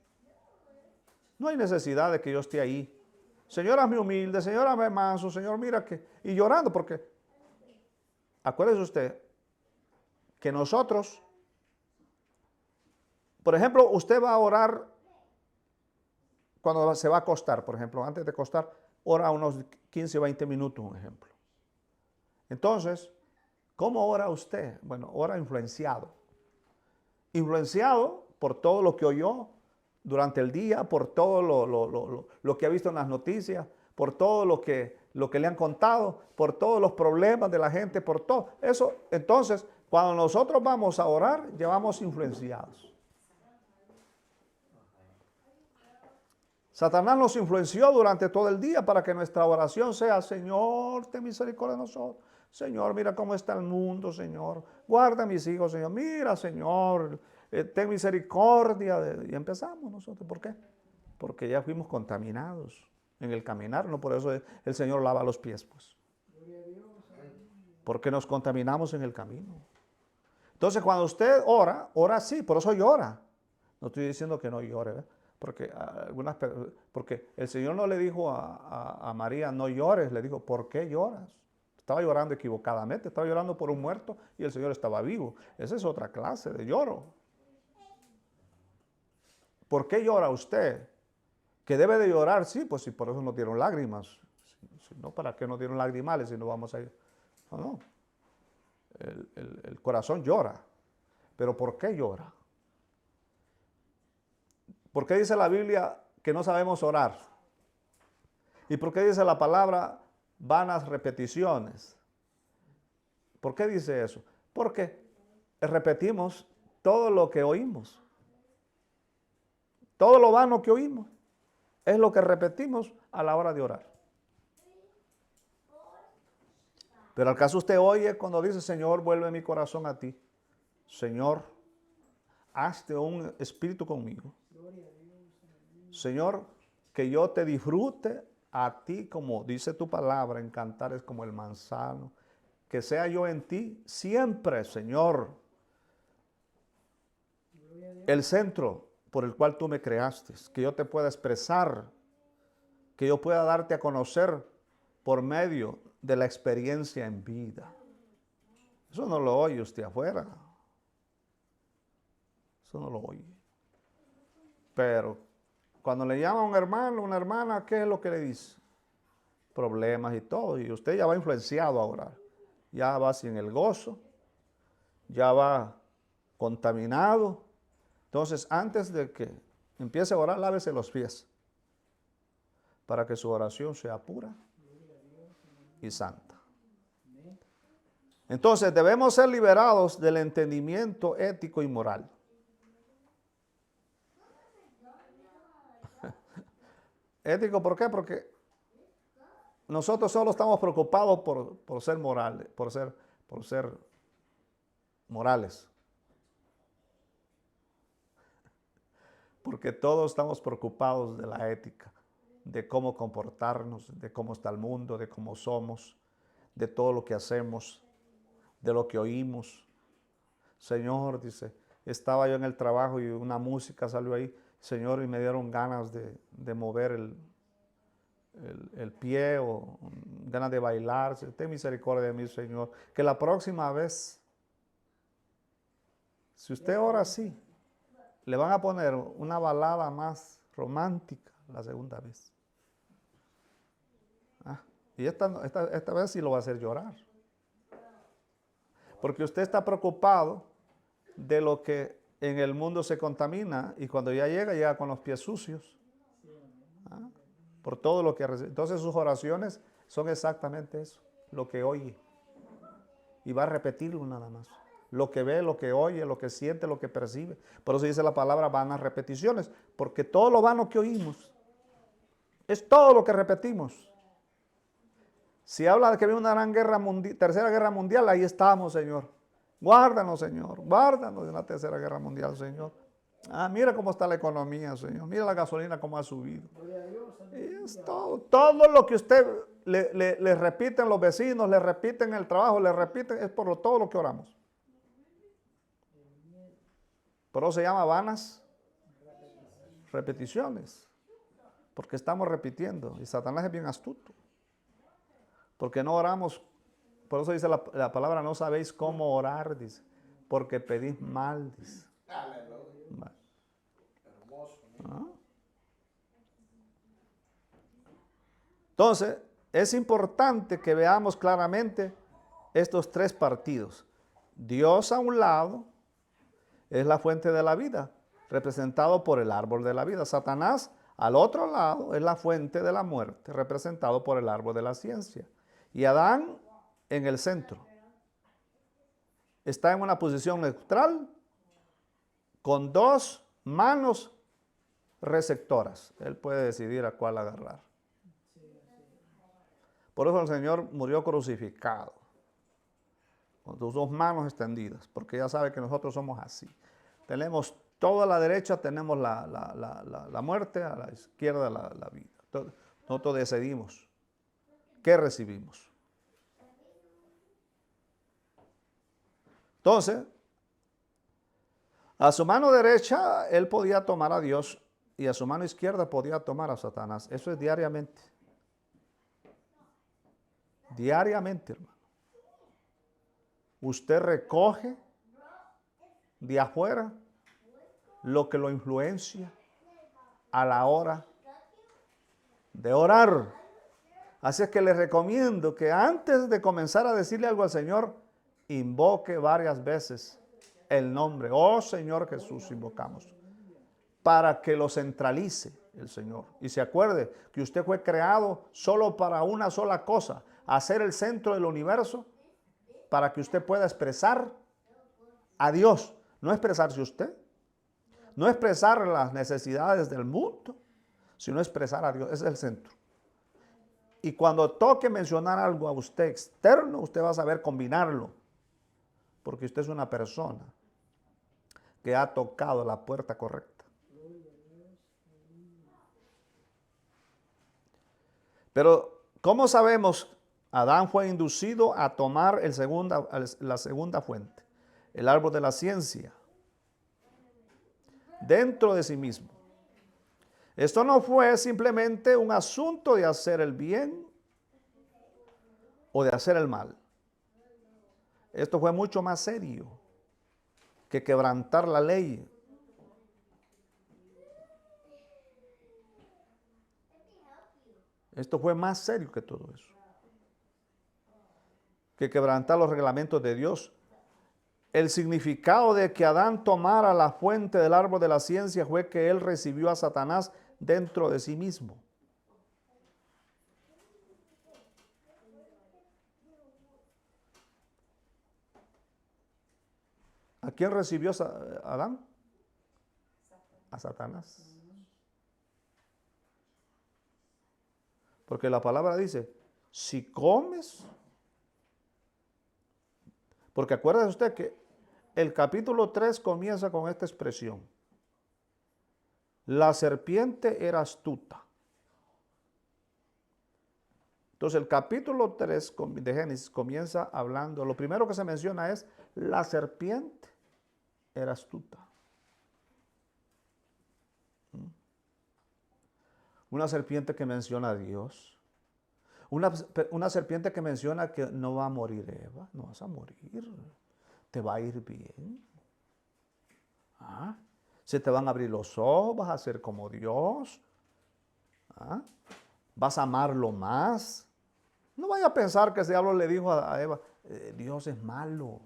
No hay necesidad de que yo esté ahí. Señor, hazme humilde, Señor, hazme manso, Señor, mira que... Y llorando, porque... Acuérdese usted que nosotros... Por ejemplo, usted va a orar cuando se va a acostar, por ejemplo, antes de acostar, ora unos 15 o 20 minutos, un ejemplo. Entonces, ¿cómo ora usted? Bueno, ora influenciado. Influenciado por todo lo que oyó durante el día, por todo lo que ha visto en las noticias, por todo lo que le han contado, por todos los problemas de la gente, por todo eso. Entonces, cuando nosotros vamos a orar, ya vamos influenciados. Satanás nos influenció durante todo el día para que nuestra oración sea: Señor, ten misericordia de nosotros. Señor, mira cómo está el mundo, Señor. Guarda a mis hijos, Señor. Mira, Señor, ten misericordia. Y empezamos nosotros. ¿Por qué? Porque ya fuimos contaminados en el caminar. No por eso el Señor lava los pies, pues. Porque nos contaminamos en el camino. Entonces, cuando usted ora, ora sí, por eso llora. No estoy diciendo que no llore, ¿verdad? Porque el Señor no le dijo a María, no llores, le dijo, ¿por qué lloras? Estaba llorando equivocadamente, estaba llorando por un muerto y el Señor estaba vivo. Esa es otra clase de lloro. ¿Por qué llora usted? ¿Que debe de llorar? Sí, pues sí, por eso no dieron lágrimas. Si no, ¿para qué no dieron lagrimales si no vamos a ir? No. El corazón llora. ¿Pero por qué llora? ¿Por qué dice la Biblia que no sabemos orar? ¿Y por qué dice la palabra vanas repeticiones? ¿Por qué dice eso? Porque repetimos todo lo que oímos. Todo lo vano que oímos es lo que repetimos a la hora de orar. Pero al caso usted oye cuando dice, Señor, vuelve mi corazón a ti. Señor, hazte un espíritu conmigo. Señor, que yo te disfrute a ti, como dice tu palabra, en Cantares como el manzano. Que sea yo en ti siempre, Señor, el centro por el cual tú me creaste. Que yo te pueda expresar, que yo pueda darte a conocer por medio de la experiencia en vida. Eso no lo oye usted afuera. Eso no lo oye. Pero cuando le llama a un hermano, una hermana, ¿qué es lo que le dice? Problemas y todo. Y usted ya va influenciado a orar. Ya va sin el gozo. Ya va contaminado. Entonces, antes de que empiece a orar, lávese los pies. Para que su oración sea pura y santa. Entonces, debemos ser liberados del entendimiento ético y moral. Ético, ¿por qué? Porque nosotros solo estamos preocupados por ser morales, por ser morales. Porque todos estamos preocupados de la ética, de cómo comportarnos, de cómo está el mundo, de cómo somos, de todo lo que hacemos, de lo que oímos. Señor, dice, estaba yo en el trabajo y una música salió ahí, Señor, y me dieron ganas de mover el pie o ganas de bailar. Ten misericordia de mí, Señor. Que la próxima vez, si usted ora así, le van a poner una balada más romántica la segunda vez. Y esta vez sí lo va a hacer llorar. Porque usted está preocupado de lo que en el mundo se contamina y cuando ya llega con los pies sucios. Por todo lo que recibe. Entonces sus oraciones son exactamente eso, lo que oye. Y va a repetirlo nada más. Lo que ve, lo que oye, lo que siente, lo que percibe. Por eso dice la palabra vanas repeticiones, porque todo lo vano que oímos es todo lo que repetimos. Si habla de que viene una gran guerra mundial, tercera guerra mundial, ahí estamos, Señor. Guárdanos, Señor. Guárdanos de la tercera guerra mundial, Señor. Mira cómo está la economía, Señor. Mira la gasolina cómo ha subido. Y es todo lo que usted le repiten los vecinos, le repiten el trabajo, le repiten, es por todo lo que oramos. Por eso se llama vanas repeticiones. Porque estamos repitiendo. Y Satanás es bien astuto. Porque no oramos. Por eso dice la palabra, no sabéis cómo orar, dice. Porque pedís mal, dice. Mal. Entonces, es importante que veamos claramente estos tres partidos. Dios a un lado es la fuente de la vida, representado por el árbol de la vida. Satanás al otro lado es la fuente de la muerte, representado por el árbol de la ciencia. Y Adán en el centro. Está en una posición neutral con dos manos receptoras. Él puede decidir a cuál agarrar. Por eso el Señor murió crucificado, con sus dos manos extendidas, porque ya sabe que nosotros somos así. Tenemos toda la derecha, tenemos la muerte, a la izquierda la vida. Nosotros decidimos qué recibimos. Entonces, a su mano derecha él podía tomar a Dios y a su mano izquierda podía tomar a Satanás. Eso es diariamente. Diariamente, hermano. Usted recoge de afuera lo que lo influencia a la hora de orar. Así es que les recomiendo que antes de comenzar a decirle algo al Señor, invoque varias veces el nombre. Oh Señor Jesús, invocamos. Para que lo centralice el Señor. Y se acuerde que usted fue creado solo para una sola cosa, hacer el centro del universo, para que usted pueda expresar a Dios. No expresarse usted, no expresar las necesidades del mundo, sino expresar a Dios. Ese es el centro. Y cuando toque mencionar algo a usted externo, usted va a saber combinarlo. Porque usted es una persona que ha tocado la puerta correcta. Pero, ¿cómo sabemos? Adán fue inducido a tomar la segunda fuente, el árbol de la ciencia, dentro de sí mismo. Esto no fue simplemente un asunto de hacer el bien o de hacer el mal. Esto fue mucho más serio que quebrantar la ley. Esto fue más serio que todo eso. Que quebrantar los reglamentos de Dios. El significado de que Adán tomara la fuente del árbol de la ciencia fue que él recibió a Satanás dentro de sí mismo. ¿A quién recibió Adán? A Satanás. Porque la palabra dice, si comes, porque acuérdese usted que el capítulo 3 comienza con esta expresión. La serpiente era astuta. Entonces el capítulo 3 de Génesis comienza hablando, lo primero que se menciona es, la serpiente era astuta. Una serpiente que menciona a Dios. Una serpiente que menciona que no va a morir Eva, no vas a morir, te va a ir bien. ¿Ah? Se te van a abrir los ojos, vas a ser como Dios. ¿Ah? Vas a amarlo más. No vaya a pensar que ese diablo le dijo a Eva, Dios es malo.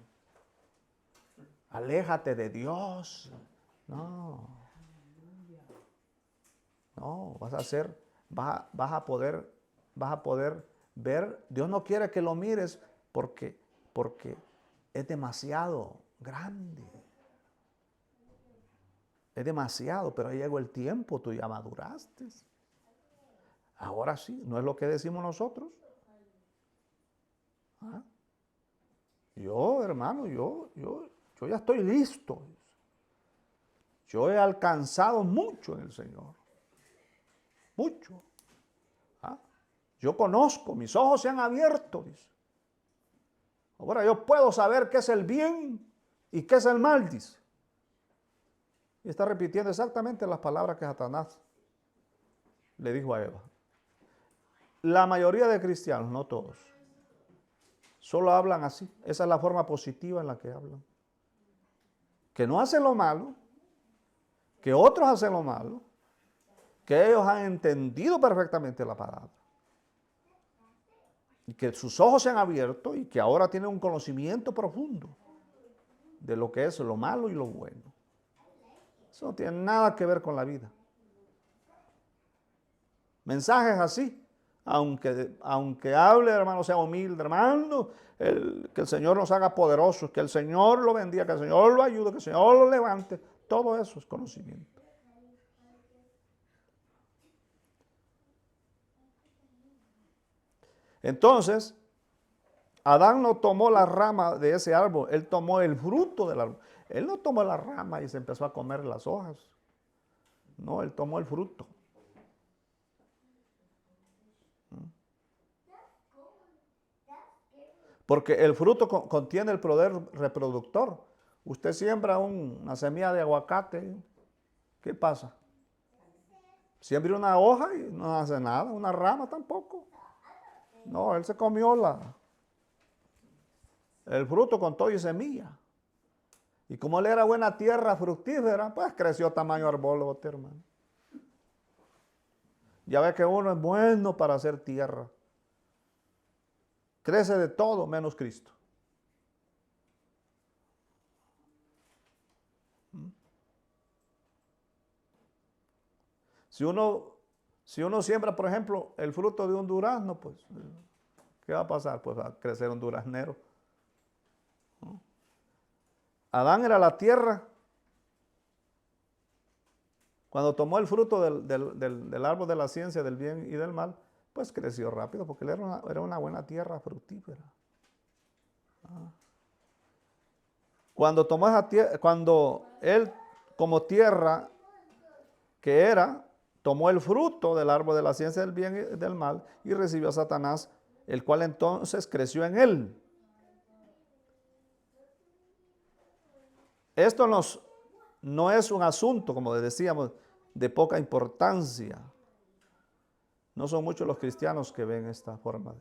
Aléjate de Dios. No. No, vas a poder ver. Dios no quiere que lo mires porque es demasiado grande. Es demasiado, pero ahí llegó el tiempo, tú ya maduraste. Ahora sí, no es lo que decimos nosotros. ¿Ah? Yo, hermano, yo ya estoy listo. Yo he alcanzado mucho en el Señor. Mucho. ¿Ah? Yo conozco, mis ojos se han abierto. Dice. Ahora yo puedo saber qué es el bien y qué es el mal, dice. Y está repitiendo exactamente las palabras que Satanás le dijo a Eva. La mayoría de cristianos, no todos, solo hablan así. Esa es la forma positiva en la que hablan. Que no hacen lo malo, que otros hacen lo malo, que ellos han entendido perfectamente la palabra. Y que sus ojos se han abierto y que ahora tienen un conocimiento profundo de lo que es lo malo y lo bueno. Eso no tiene nada que ver con la vida. Mensajes así, aunque hable, hermano, sea humilde, hermano, que el Señor nos haga poderosos, que el Señor lo bendiga, que el Señor lo ayude, que el Señor lo levante. Todo eso es conocimiento. Entonces, Adán no tomó la rama de ese árbol, él tomó el fruto del árbol. Él no tomó la rama y se empezó a comer las hojas. No, él tomó el fruto. Porque el fruto contiene el poder reproductor. Usted siembra una semilla de aguacate, ¿qué pasa? Siembra una hoja y no hace nada, una rama tampoco. No, él se comió el fruto con todo y semilla. Y como él era buena tierra fructífera, pues creció tamaño arbolote, hermano. Ya ve que uno es bueno para hacer tierra. Crece de todo menos Cristo. Si uno siembra, por ejemplo, el fruto de un durazno, pues, ¿qué va a pasar? Pues va a crecer un duraznero. ¿No? Adán era la tierra. Cuando tomó el fruto del árbol de la ciencia del bien y del mal, pues creció rápido, porque él era una buena tierra fructífera. Cuando tomó esa tierra, cuando él como tierra que era, tomó el fruto del árbol de la ciencia del bien y del mal y recibió a Satanás, el cual entonces creció en él. Esto no es un asunto, como decíamos, de poca importancia. No son muchos los cristianos que ven esta forma.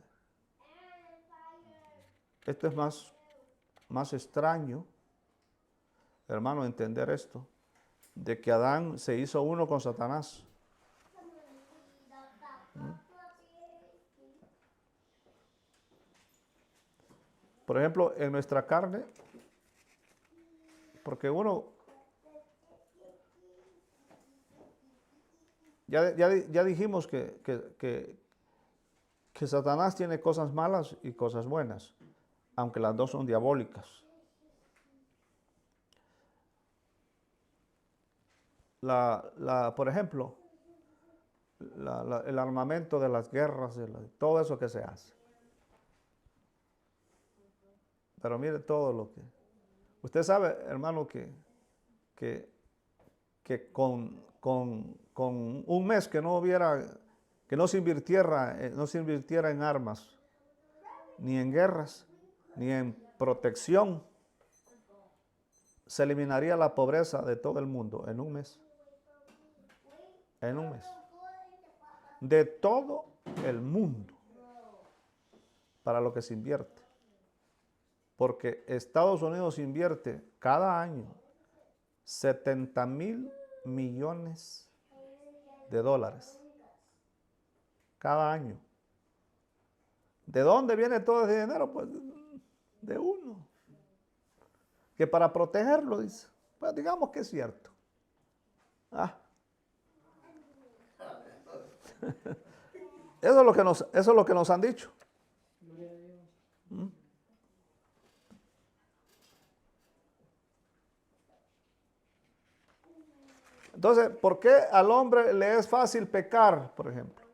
Esto es más extraño, hermano, entender esto, de que Adán se hizo uno con Satanás. Por ejemplo, en nuestra carne, porque ya dijimos que Satanás tiene cosas malas y cosas buenas, aunque las dos son diabólicas. Por ejemplo, el armamento de las guerras, todo eso que se hace. Pero mire todo lo que... Usted sabe, hermano, que con un mes que no se invirtiera en armas, ni en guerras, ni en protección, se eliminaría la pobreza de todo el mundo en un mes. En un mes. De todo el mundo, para lo que se invierte. Porque Estados Unidos invierte cada año 70,000 millones de dólares. Cada año. ¿De dónde viene todo ese dinero? Pues de uno. Que para protegerlo, dice. Pues digamos que es cierto. Eso es lo que nos han dicho. Entonces, ¿por qué al hombre le es fácil pecar, por ejemplo?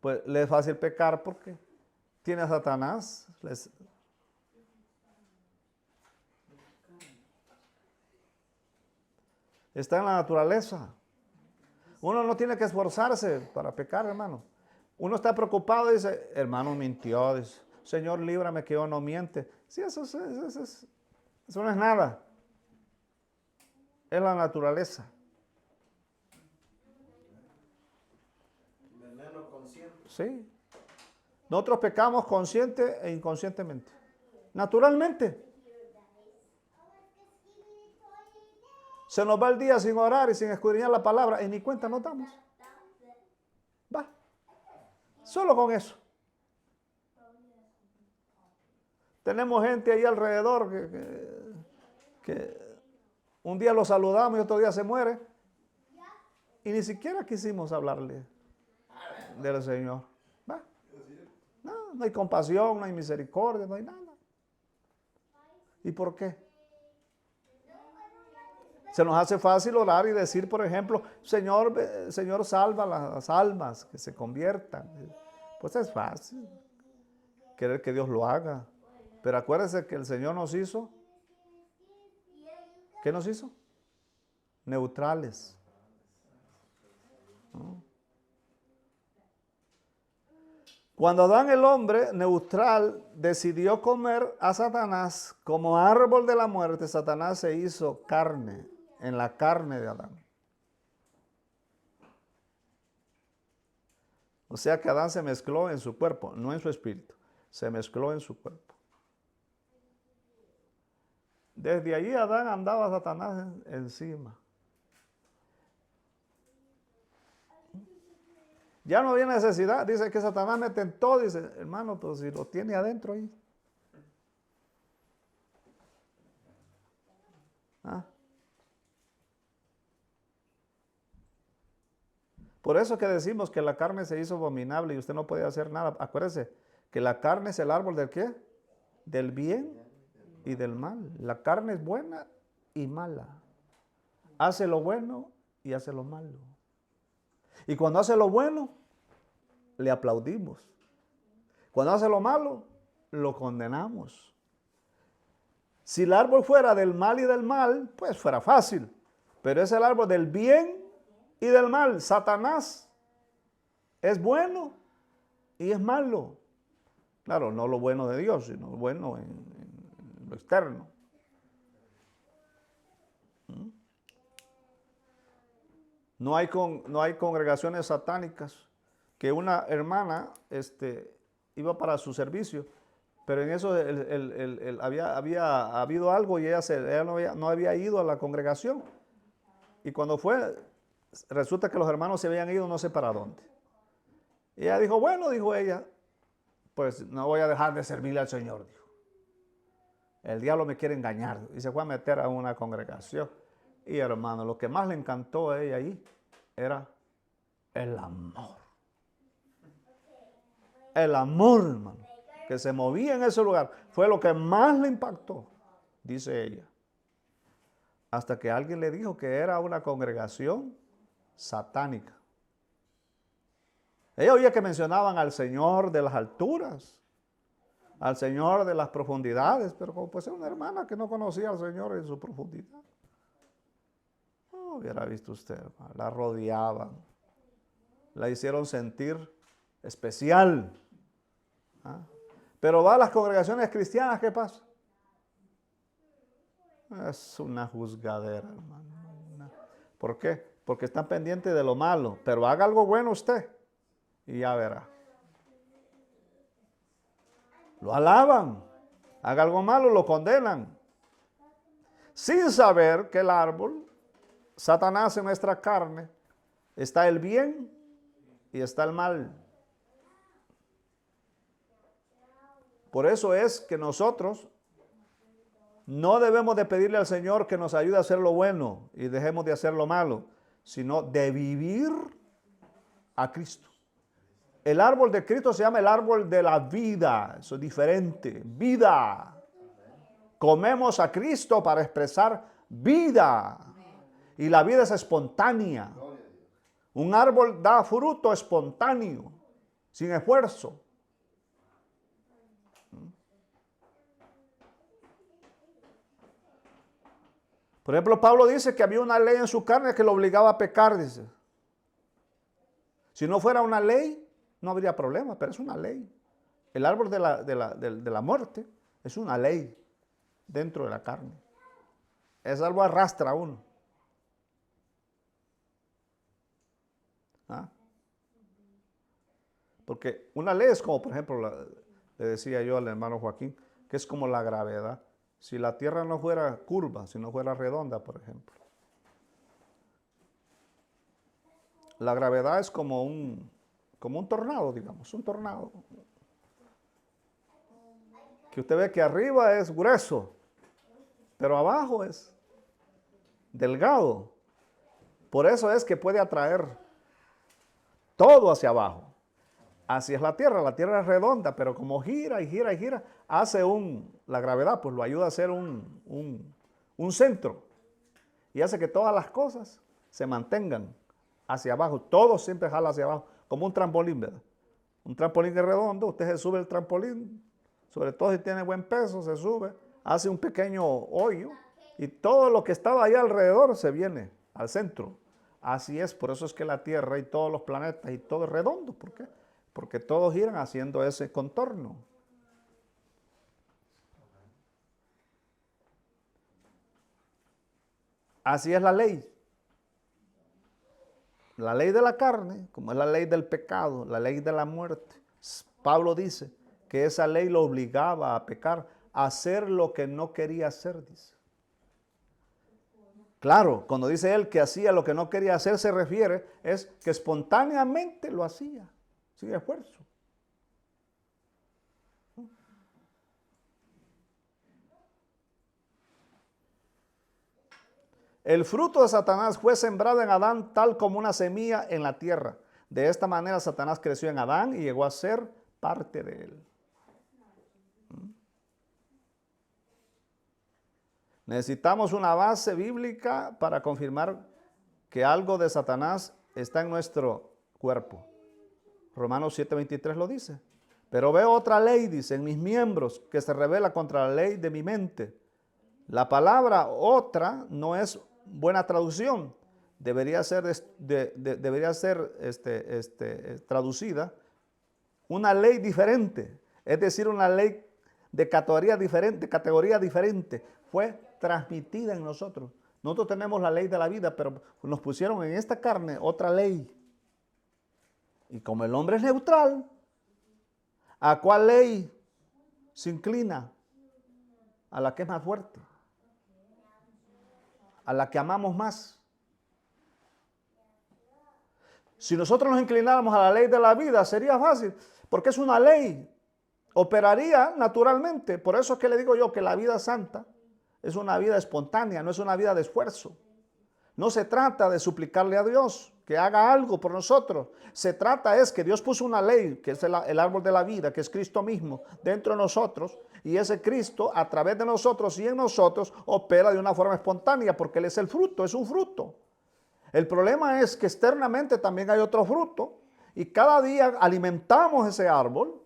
Pues le es fácil pecar porque tiene a Satanás. Está en la naturaleza. Uno no tiene que esforzarse para pecar, hermano. Uno está preocupado y dice, hermano mintió, dice, Señor, líbrame que yo no miente. Sí, eso no es nada. Es la naturaleza. Veneno consciente. Sí. Nosotros pecamos consciente e inconscientemente. Naturalmente. Se nos va el día sin orar y sin escudriñar la palabra y ni cuenta nos damos. Va. Solo con eso. Tenemos gente ahí alrededor que un día lo saludamos y otro día se muere. Y ni siquiera quisimos hablarle del Señor. ¿Va? No hay compasión, no hay misericordia, no hay nada. ¿Y por qué? Se nos hace fácil orar y decir, por ejemplo, Señor, salva las almas, que se conviertan. Pues es fácil querer que Dios lo haga. Pero acuérdense que el Señor nos hizo. ¿Qué nos hizo? Neutrales. ¿No? Cuando Adán, el hombre neutral, decidió comer a Satanás como árbol de la muerte, Satanás se hizo carne, en la carne de Adán. O sea que Adán se mezcló en su cuerpo, no en su espíritu, se mezcló en su cuerpo. Desde allí Adán andaba Satanás encima. Ya no había necesidad, dice que Satanás me tentó, dice, hermano, pero si lo tiene adentro ahí. Por eso que decimos que la carne se hizo abominable y usted no puede hacer nada. Acuérdese que la carne es el árbol del ¿qué? Del bien y del mal. La carne es buena y mala. Hace lo bueno y hace lo malo. Y cuando hace lo bueno, le aplaudimos. Cuando hace lo malo, lo condenamos. Si el árbol fuera del mal y del mal, pues fuera fácil. Pero es el árbol del bien y del mal. Satanás es bueno y es malo. Claro, no lo bueno de Dios, sino lo bueno en lo externo. No hay congregaciones satánicas que una hermana iba para su servicio, pero en eso había habido algo y ella no había ido a la congregación. Y cuando fue, resulta que los hermanos se habían ido no sé para dónde. Y ella dijo, bueno, dijo ella, pues no voy a dejar de servirle al Señor, dijo. El diablo me quiere engañar. Y se fue a meter a una congregación. Y hermano, lo que más le encantó a ella ahí era el amor. El amor, hermano, que se movía en ese lugar. Fue lo que más le impactó, dice ella. Hasta que alguien le dijo que era una congregación satánica. Ella oía que mencionaban al Señor de las alturas, al Señor de las profundidades, pero como pues era una hermana que no conocía al Señor en su profundidad. No hubiera visto usted, hermano, la rodeaban, la hicieron sentir especial. ¿Ah? Pero va a las congregaciones cristianas, ¿qué pasa? Es una juzgadera, hermano. ¿Por qué? Porque están pendientes de lo malo, pero haga algo bueno usted y ya verá. Lo alaban, haga algo malo, lo condenan. Sin saber que el árbol, Satanás en nuestra carne, está el bien y está el mal. Por eso es que nosotros no debemos de pedirle al Señor que nos ayude a hacer lo bueno y dejemos de hacer lo malo, sino de vivir a Cristo. El árbol de Cristo se llama el árbol de la vida. Eso es diferente. Vida. Comemos a Cristo para expresar vida. Y la vida es espontánea. Un árbol da fruto espontáneo, sin esfuerzo. Por ejemplo, Pablo dice que había una ley en su carne que lo obligaba a pecar, dice. Si no fuera una ley, no habría problema, pero es una ley. El árbol de la muerte es una ley dentro de la carne. Es algo arrastra a uno. ¿Ah? Porque una ley es como, por ejemplo, le decía yo al hermano Joaquín, que es como la gravedad. Si la tierra no fuera curva, si no fuera redonda, por ejemplo. La gravedad es como un tornado, digamos, un tornado. Que usted ve que arriba es grueso, pero abajo es delgado. Por eso es que puede atraer todo hacia abajo. Así es la tierra es redonda, pero como gira y gira y gira, hace la gravedad, pues lo ayuda a hacer un centro. Y hace que todas las cosas se mantengan hacia abajo. Todo siempre jala hacia abajo, como un trampolín, ¿verdad? Un trampolín es redondo, usted se sube el trampolín, sobre todo si tiene buen peso, se sube, hace un pequeño hoyo y todo lo que estaba allá alrededor se viene al centro. Así es, por eso es que la Tierra y todos los planetas y todo es redondo. ¿Por qué? Porque todos giran haciendo ese contorno. Así es la ley. La ley de la carne, como es la ley del pecado, la ley de la muerte. Pablo dice que esa ley lo obligaba a pecar, a hacer lo que no quería hacer, dice. Claro, cuando dice él que hacía lo que no quería hacer, se refiere es que espontáneamente lo hacía, sin esfuerzo. El fruto de Satanás fue sembrado en Adán tal como una semilla en la tierra. De esta manera Satanás creció en Adán y llegó a ser parte de él. Necesitamos una base bíblica para confirmar que algo de Satanás está en nuestro cuerpo. Romanos 7:23 lo dice. Pero veo otra ley, dice, en mis miembros que se revela contra la ley de mi mente. La palabra otra no es buena traducción. Debería ser traducida una ley diferente. Es decir, una ley de categoría diferente. Fue transmitida en nosotros. Nosotros tenemos la ley de la vida, pero nos pusieron en esta carne otra ley. Y como el hombre es neutral, ¿a cuál ley se inclina? A la que es más fuerte. A la que amamos más. Si nosotros nos inclináramos a la ley de la vida, sería fácil, porque es una ley. Operaría naturalmente. Por eso es que le digo yo que la vida santa es una vida espontánea, no es una vida de esfuerzo. No se trata de suplicarle a Dios que haga algo por nosotros. Se trata es que Dios puso una ley, que es el árbol de la vida, que es Cristo mismo, dentro de nosotros. Y ese Cristo, a través de nosotros y en nosotros, opera de una forma espontánea, porque Él es el fruto, es un fruto. El problema es que externamente también hay otro fruto. Y cada día alimentamos ese árbol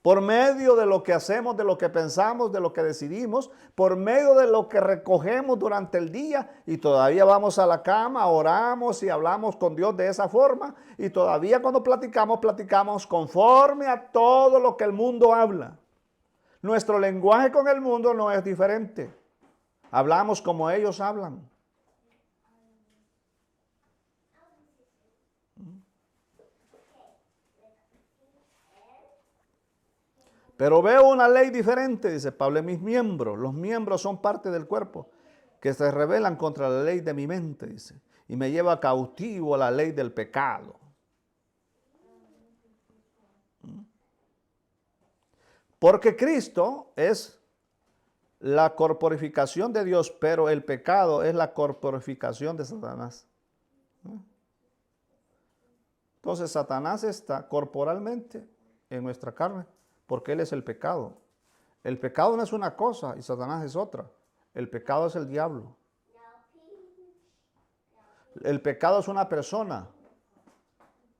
por medio de lo que hacemos, de lo que pensamos, de lo que decidimos, por medio de lo que recogemos durante el día, y todavía vamos a la cama, oramos y hablamos con Dios de esa forma, y todavía cuando platicamos, platicamos conforme a todo lo que el mundo habla. Nuestro lenguaje con el mundo no es diferente. Hablamos como ellos hablan. Pero veo una ley diferente, dice Pablo, en mis miembros. Los miembros son parte del cuerpo, que se rebelan contra la ley de mi mente, dice. Y me lleva cautivo a la ley del pecado. Porque Cristo es la corporificación de Dios, pero el pecado es la corporificación de Satanás. Entonces Satanás está corporalmente en nuestra carne, porque él es el pecado. El pecado no es una cosa y Satanás es otra. El pecado es el diablo. El pecado es una persona.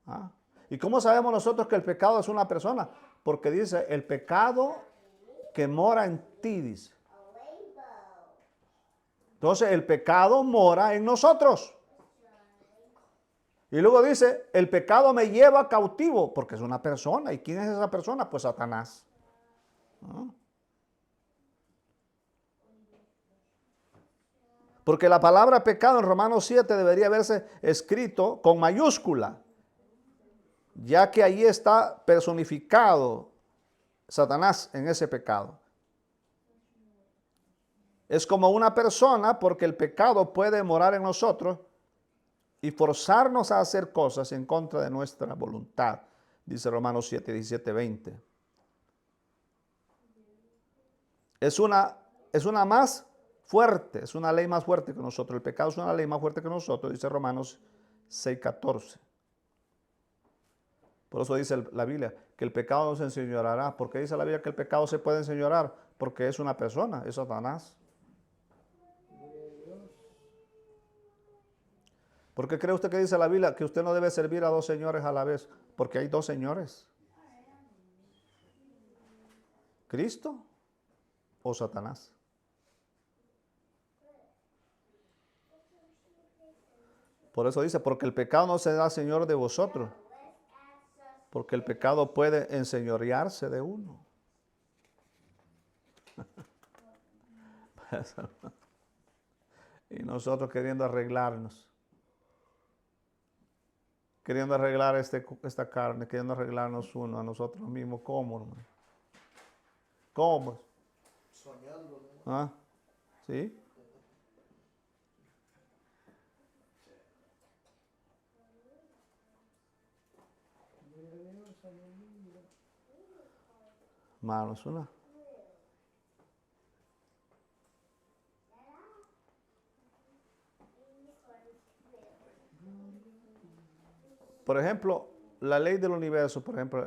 ¿Ah? ¿Y cómo sabemos nosotros que el pecado es una persona? Porque dice, el pecado que mora en ti, dice. Entonces el pecado mora en nosotros. Y luego dice, el pecado me lleva cautivo, porque es una persona. ¿Y quién es esa persona? Pues Satanás. ¿Ah? Porque la palabra pecado en Romanos 7 debería haberse escrito con mayúscula, ya que ahí está personificado Satanás en ese pecado. Es como una persona porque el pecado puede morar en nosotros y forzarnos a hacer cosas en contra de nuestra voluntad, dice Romanos 7, 17, 20. Es una más fuerte, es una ley más fuerte que nosotros. El pecado es una ley más fuerte que nosotros, dice Romanos 6, 14. Por eso dice la Biblia que el pecado no se enseñoreará. ¿Por qué dice la Biblia que el pecado se puede enseñorear? Porque es una persona, es Satanás. ¿Por qué cree usted que dice la Biblia que usted no debe servir a dos señores a la vez? Porque hay dos señores. ¿Cristo o Satanás? Por eso dice, porque el pecado no se da señor de vosotros. Porque el pecado puede enseñorearse de uno. Y nosotros queriendo arreglarnos. Queriendo arreglar esta carne, queriendo arreglarnos uno a nosotros mismos. ¿Cómo, hermano? ¿Cómo? Soñando, ¿no? ¿Ah? ¿Sí? Hermano, es una. Por ejemplo, la ley del universo, por ejemplo,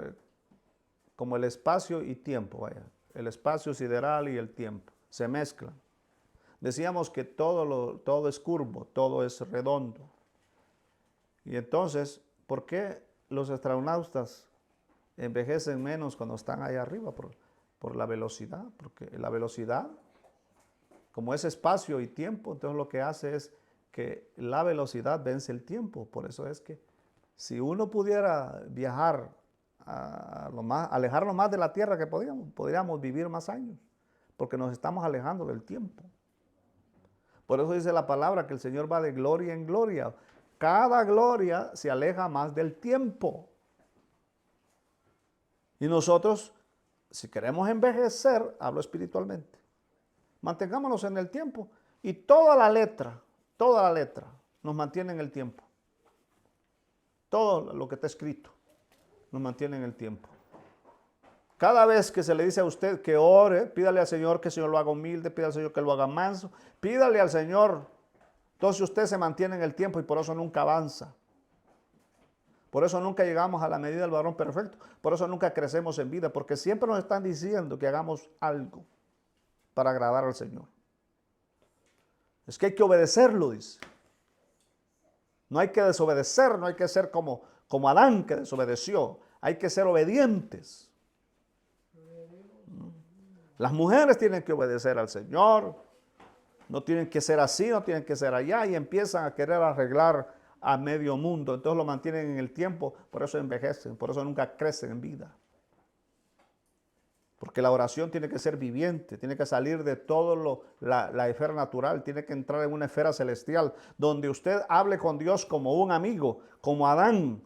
como el espacio y tiempo, vaya. El espacio sideral y el tiempo se mezclan. Decíamos que todo es curvo, todo es redondo. Y entonces, ¿por qué los astronautas envejecen menos cuando están ahí arriba? Por la velocidad, porque la velocidad, como es espacio y tiempo, entonces lo que hace es que la velocidad vence el tiempo. Por eso es que si uno pudiera viajar alejarnos más de la tierra que podríamos vivir más años, porque nos estamos alejando del tiempo. Por eso dice la palabra que el Señor va de gloria en gloria. Cada gloria se aleja más del tiempo. Y nosotros, si queremos envejecer, hablo espiritualmente, mantengámonos en el tiempo. Y toda la letra nos mantiene en el tiempo. Todo lo que está escrito nos mantiene en el tiempo. Cada vez que se le dice a usted que ore, pídale al Señor que el Señor lo haga humilde, pídale al Señor que lo haga manso, pídale al Señor. Entonces usted se mantiene en el tiempo y por eso nunca avanza. Por eso nunca llegamos a la medida del varón perfecto. Por eso nunca crecemos en vida, porque siempre nos están diciendo que hagamos algo para agradar al Señor. Es que hay que obedecerlo, dice. No hay que desobedecer, no hay que ser como Adán que desobedeció. Hay que ser obedientes. Las mujeres tienen que obedecer al Señor. No tienen que ser así, no tienen que ser allá. Y empiezan a querer arreglar a medio mundo. Entonces lo mantienen en el tiempo. Por eso envejecen. Por eso nunca crecen en vida. Porque la oración tiene que ser viviente, tiene que salir de todo la esfera natural, tiene que entrar en una esfera celestial, donde usted hable con Dios como un amigo, como Adán,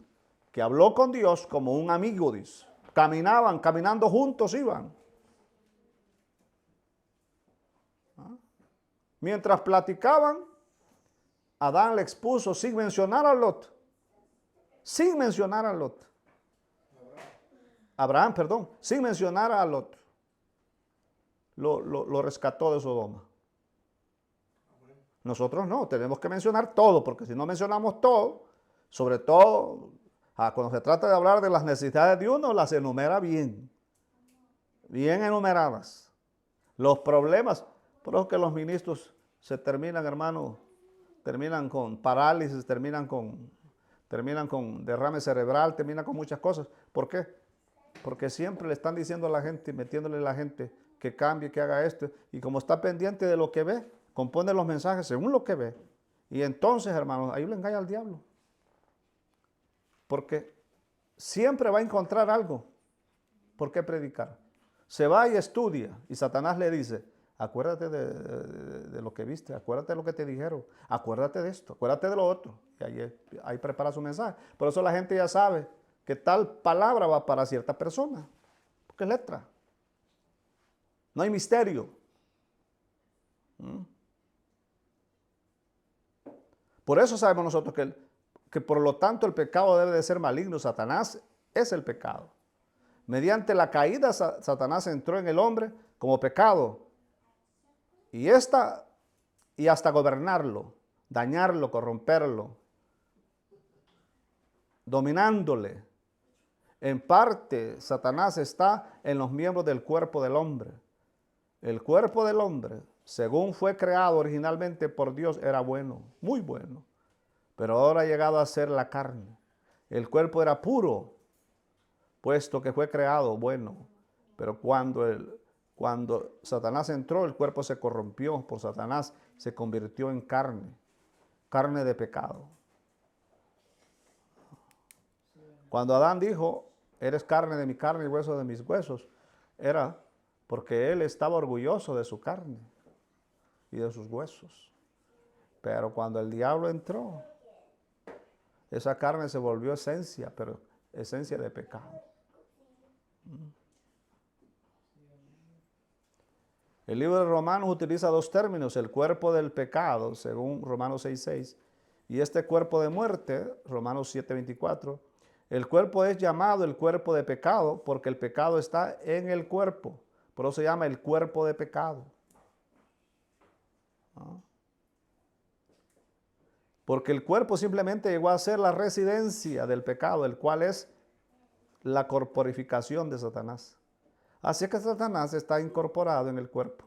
que habló con Dios como un amigo, dice. Caminando juntos iban. Mientras platicaban, Adán le expuso sin mencionar a Lot. Sin mencionar a Lot. Abraham, perdón, sin mencionar a Lot. Lo rescató de Sodoma. Nosotros no, tenemos que mencionar todo, porque si no mencionamos todo, sobre todo cuando se trata de hablar de las necesidades de uno, las enumera bien, bien enumeradas. Los problemas, por eso que los ministros se terminan, hermano, terminan con parálisis, terminan con derrame cerebral, terminan con muchas cosas. ¿Por qué? Porque siempre le están diciendo a la gente, metiéndole a la gente que cambie, que haga esto. Y como está pendiente de lo que ve, compone los mensajes según lo que ve. Y entonces, hermanos, ahí le engaña al diablo. Porque siempre va a encontrar algo por qué predicar. Se va y estudia. Y Satanás le dice, acuérdate de lo que viste, acuérdate de lo que te dijeron, acuérdate de esto, acuérdate de lo otro. Y ahí prepara su mensaje. Por eso la gente ya sabe que tal palabra va para cierta persona, porque es letra. No hay misterio. Por eso sabemos nosotros que por lo tanto el pecado debe de ser maligno. Satanás es el pecado. Mediante la caída, Satanás entró en el hombre como pecado. Y hasta gobernarlo, dañarlo, corromperlo, dominándole. En parte, Satanás está en los miembros del cuerpo del hombre. El cuerpo del hombre, según fue creado originalmente por Dios, era bueno, muy bueno. Pero ahora ha llegado a ser la carne. El cuerpo era puro, puesto que fue creado bueno. Pero cuando Satanás entró, el cuerpo se corrompió por Satanás, se convirtió en carne de pecado. Cuando Adán dijo, eres carne de mi carne y hueso de mis huesos, era porque él estaba orgulloso de su carne y de sus huesos. Pero cuando el diablo entró, esa carne se volvió esencia, pero esencia de pecado. El libro de Romanos utiliza dos términos, el cuerpo del pecado, según Romanos 6:6, y este cuerpo de muerte, Romanos 7:24. El cuerpo es llamado el cuerpo de pecado porque el pecado está en el cuerpo. Por eso se llama el cuerpo de pecado. Porque el cuerpo simplemente llegó a ser la residencia del pecado, el cual es la corporificación de Satanás. Así que Satanás está incorporado en el cuerpo.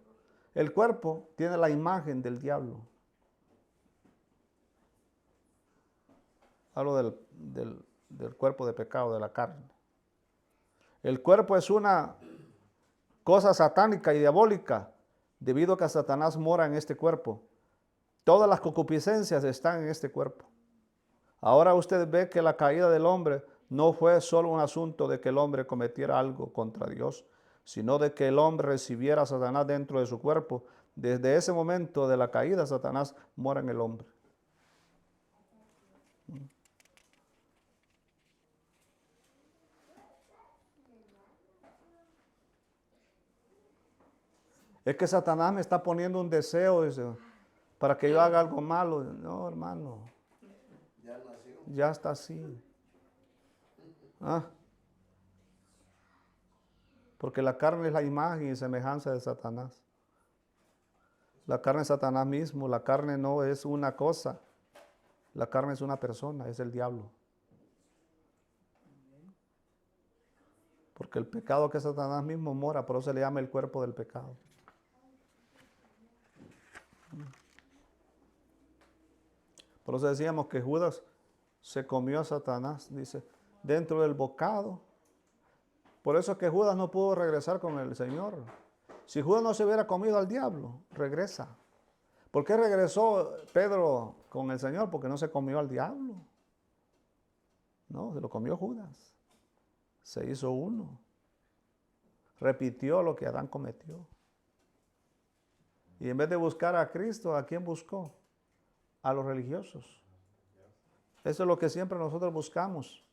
El cuerpo tiene la imagen del diablo. Hablo del cuerpo de pecado, de la carne. El cuerpo es una cosa satánica y diabólica, debido a que Satanás mora en este cuerpo. Todas las concupiscencias están en este cuerpo. Ahora usted ve que la caída del hombre no fue solo un asunto de que el hombre cometiera algo contra Dios, sino de que el hombre recibiera a Satanás dentro de su cuerpo. Desde ese momento de la caída, Satanás mora en el hombre. Es que Satanás me está poniendo un deseo, dice, para que yo haga algo malo. No, hermano. Ya nació. Ya está así. Porque la carne es la imagen y semejanza de Satanás. La carne es Satanás mismo. La carne no es una cosa. La carne es una persona, es el diablo. Porque el pecado que es Satanás mismo mora, por eso se le llama el cuerpo del pecado. Por eso decíamos que Judas se comió a Satanás, dice, dentro del bocado. Por eso es que Judas no pudo regresar con el Señor. Si Judas no se hubiera comido al diablo, regresa. ¿Por qué regresó Pedro con el Señor? Porque no se comió al diablo. No, se lo comió Judas. Se hizo uno. Repitió lo que Adán cometió. Y en vez de buscar a Cristo, ¿a quién buscó? A los religiosos. Eso es lo que siempre nosotros buscamos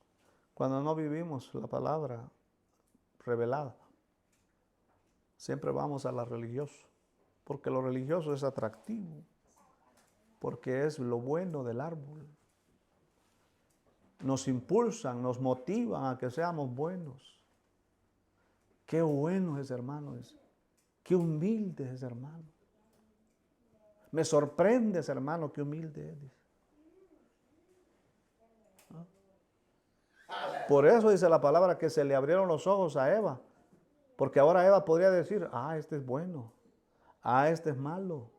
cuando no vivimos la palabra revelada. Siempre vamos a la religiosa, porque lo religioso es atractivo, porque es lo bueno del árbol. Nos impulsan, nos motivan a que seamos buenos. Qué bueno es, hermano, qué humilde es, hermano. Me sorprende, hermano, qué humilde es. Por eso dice la palabra que se le abrieron los ojos a Eva. Porque ahora Eva podría decir, este es bueno, este es malo.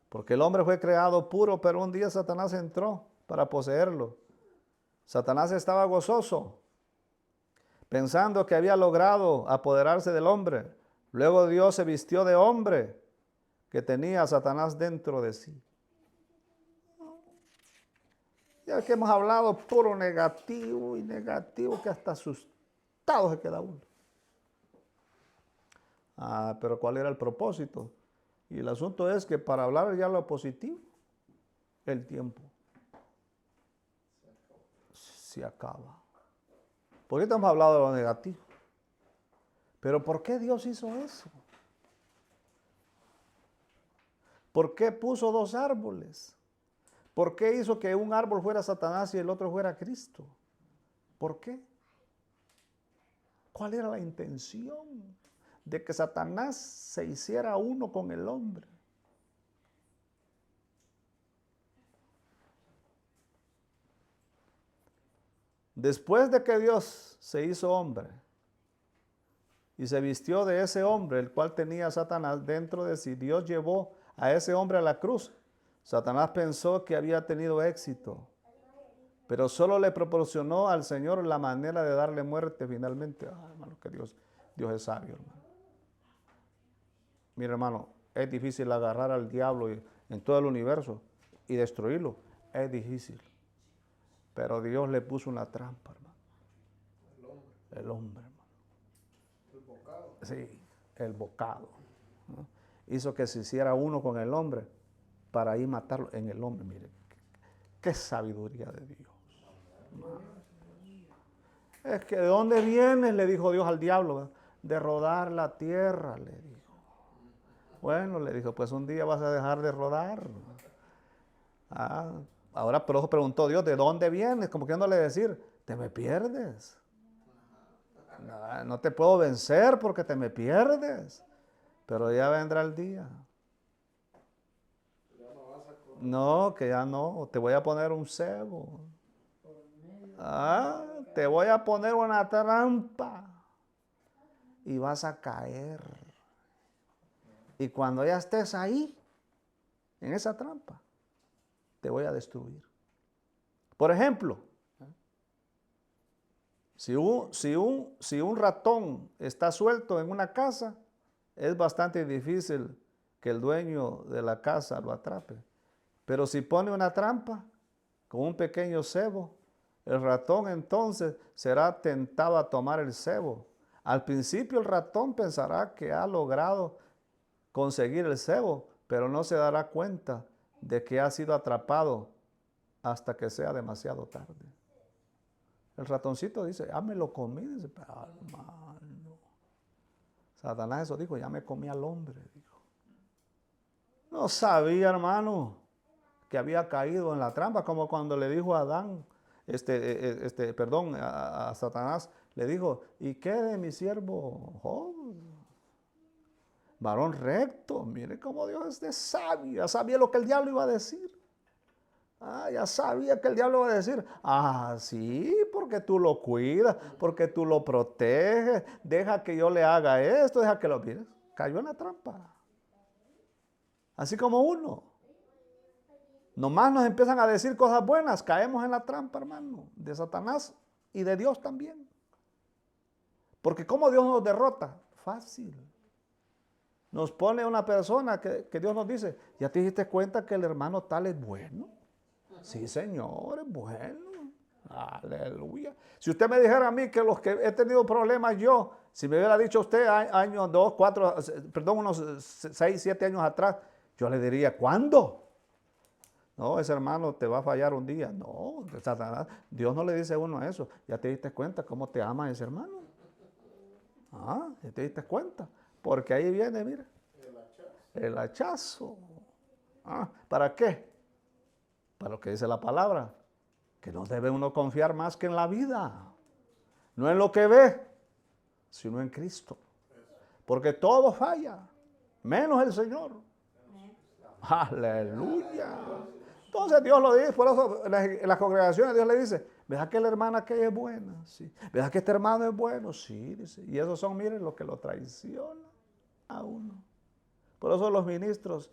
Porque el hombre fue creado puro, pero un día Satanás entró para poseerlo. Satanás estaba gozoso, pensando que había logrado apoderarse del hombre. Luego Dios se vistió de hombre que tenía a Satanás dentro de sí. Ya que hemos hablado puro negativo y negativo, que hasta asustado se queda uno. Pero ¿cuál era el propósito? Y el asunto es que para hablar ya lo positivo, el tiempo se acaba. Porque estamos hablando de lo negativo. Pero ¿por qué Dios hizo eso? ¿Por qué puso dos árboles? ¿Por qué hizo que un árbol fuera Satanás y el otro fuera Cristo? ¿Por qué? ¿Cuál era la intención de que Satanás se hiciera uno con el hombre? Después de que Dios se hizo hombre y se vistió de ese hombre, el cual tenía a Satanás dentro de sí, Dios llevó a ese hombre a la cruz. Satanás pensó que había tenido éxito, pero solo le proporcionó al Señor la manera de darle muerte finalmente. Hermano, que Dios es sabio, hermano. Mira, hermano, es difícil agarrar al diablo en todo el universo y destruirlo. Es difícil. Pero Dios le puso una trampa, hermano. El hombre, hermano. El bocado. Sí, el bocado, ¿no? Hizo que se hiciera uno con el hombre para ir matarlo en el hombre. Mire, qué sabiduría de Dios. Es que ¿de dónde vienes? Le dijo Dios al diablo. De rodar la tierra, le dijo. Bueno, le dijo, pues un día vas a dejar de rodar. Ahora pero preguntó Dios, ¿de dónde vienes? Como queriéndole decir, te me pierdes. No te puedo vencer porque te me pierdes. Pero ya vendrá el día. No, que ya no. Te voy a poner un cebo. Te voy a poner una trampa. Y vas a caer. Y cuando ya estés ahí, en esa trampa, te voy a destruir. Por ejemplo, si un ratón está suelto en una casa, es bastante difícil que el dueño de la casa lo atrape. Pero si pone una trampa con un pequeño cebo, el ratón entonces será tentado a tomar el cebo. Al principio el ratón pensará que ha logrado conseguir el cebo, pero no se dará cuenta de que ha sido atrapado hasta que sea demasiado tarde. El ratoncito dice, me lo comí. Dice, hermano, Satanás eso dijo, ya me comí al hombre, dijo. No sabía, hermano, que había caído en la trampa, como cuando le dijo a Adán, a Satanás, le dijo, ¿y qué de mi siervo Job? Varón recto, mire cómo Dios es de sabio, ya sabía lo que el diablo iba a decir. Ya sabía que el diablo iba a decir, sí, porque tú lo cuidas, porque tú lo proteges, deja que yo le haga esto, deja que lo mires. Cayó en la trampa. Así como uno. Nomás nos empiezan a decir cosas buenas, caemos en la trampa, hermano, de Satanás y de Dios también. Porque ¿cómo Dios nos derrota? Fácil. Nos pone una persona que Dios nos dice, ¿ya te diste cuenta que el hermano tal es bueno? Sí, Señor, es bueno. Aleluya. Si usted me dijera a mí que los que he tenido problemas yo, si me hubiera dicho usted años, 2, 4, perdón, unos 6, 7 años atrás, yo le diría, ¿cuándo? No, ese hermano te va a fallar un día. No, Satanás, Dios no le dice a uno eso. ¿Ya te diste cuenta cómo te ama ese hermano? Ah, ¿ya te diste cuenta? Porque ahí viene, mira, el hachazo. Ah, ¿para qué? Para lo que dice la palabra, que no debe uno confiar más que en la vida. No en lo que ve, sino en Cristo. Porque todo falla, menos el Señor. Aleluya. Entonces Dios lo dice, por eso en las congregaciones Dios le dice, ¿verdad que la hermana que es buena? Sí. ¿Verdad que este hermano es bueno? Sí, dice. Y esos son, miren, los que lo traicionan a uno. Por eso los ministros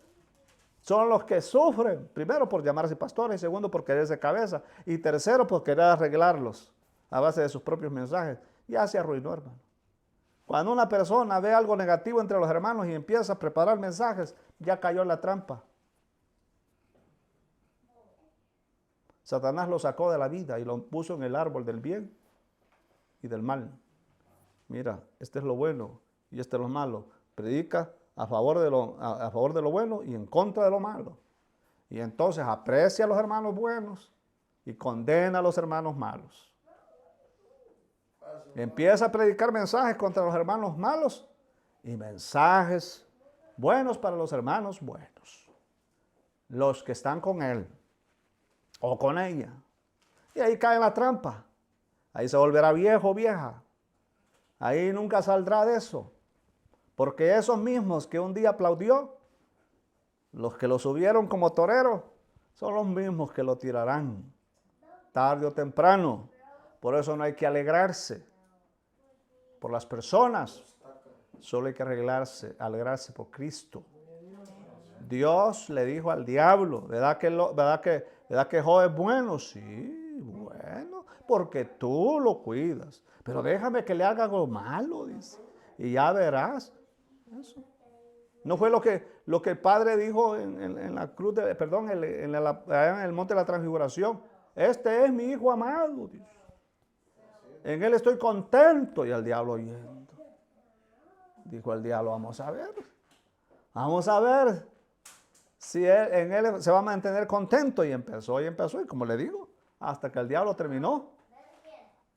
son los que sufren, primero por llamarse pastores, segundo por quererse cabeza, y tercero por querer arreglarlos a base de sus propios mensajes. Ya se arruinó, hermano. Cuando una persona ve algo negativo entre los hermanos y empieza a preparar mensajes, ya cayó en la trampa. Satanás lo sacó de la vida y lo puso en el árbol del bien y del mal. Mira, este es lo bueno y este es lo malo. Predica a favor de lo bueno y en contra de lo malo. Y entonces aprecia a los hermanos buenos y condena a los hermanos malos. Empieza a predicar mensajes contra los hermanos malos y mensajes buenos para los hermanos buenos. Los que están con él o con ella. Y ahí cae en la trampa. Ahí se volverá viejo o vieja. Ahí nunca saldrá de eso. Porque esos mismos que un día aplaudió, los que lo subieron como torero, son los mismos que lo tirarán tarde o temprano. Por eso no hay que alegrarse por las personas, solo hay que alegrarse por Cristo. Dios le dijo al diablo, ¿verdad que Job es bueno? Sí, bueno, porque tú lo cuidas. Pero déjame que le haga algo malo, dice, y ya verás. Eso. No fue lo que el Padre dijo en la cruz, en el monte de la transfiguración. Este es mi Hijo amado, dice. En él estoy contento. Y al diablo oyendo. Dijo el diablo, vamos a ver si en él se va a mantener contento. Y empezó, y como le digo, hasta que el diablo terminó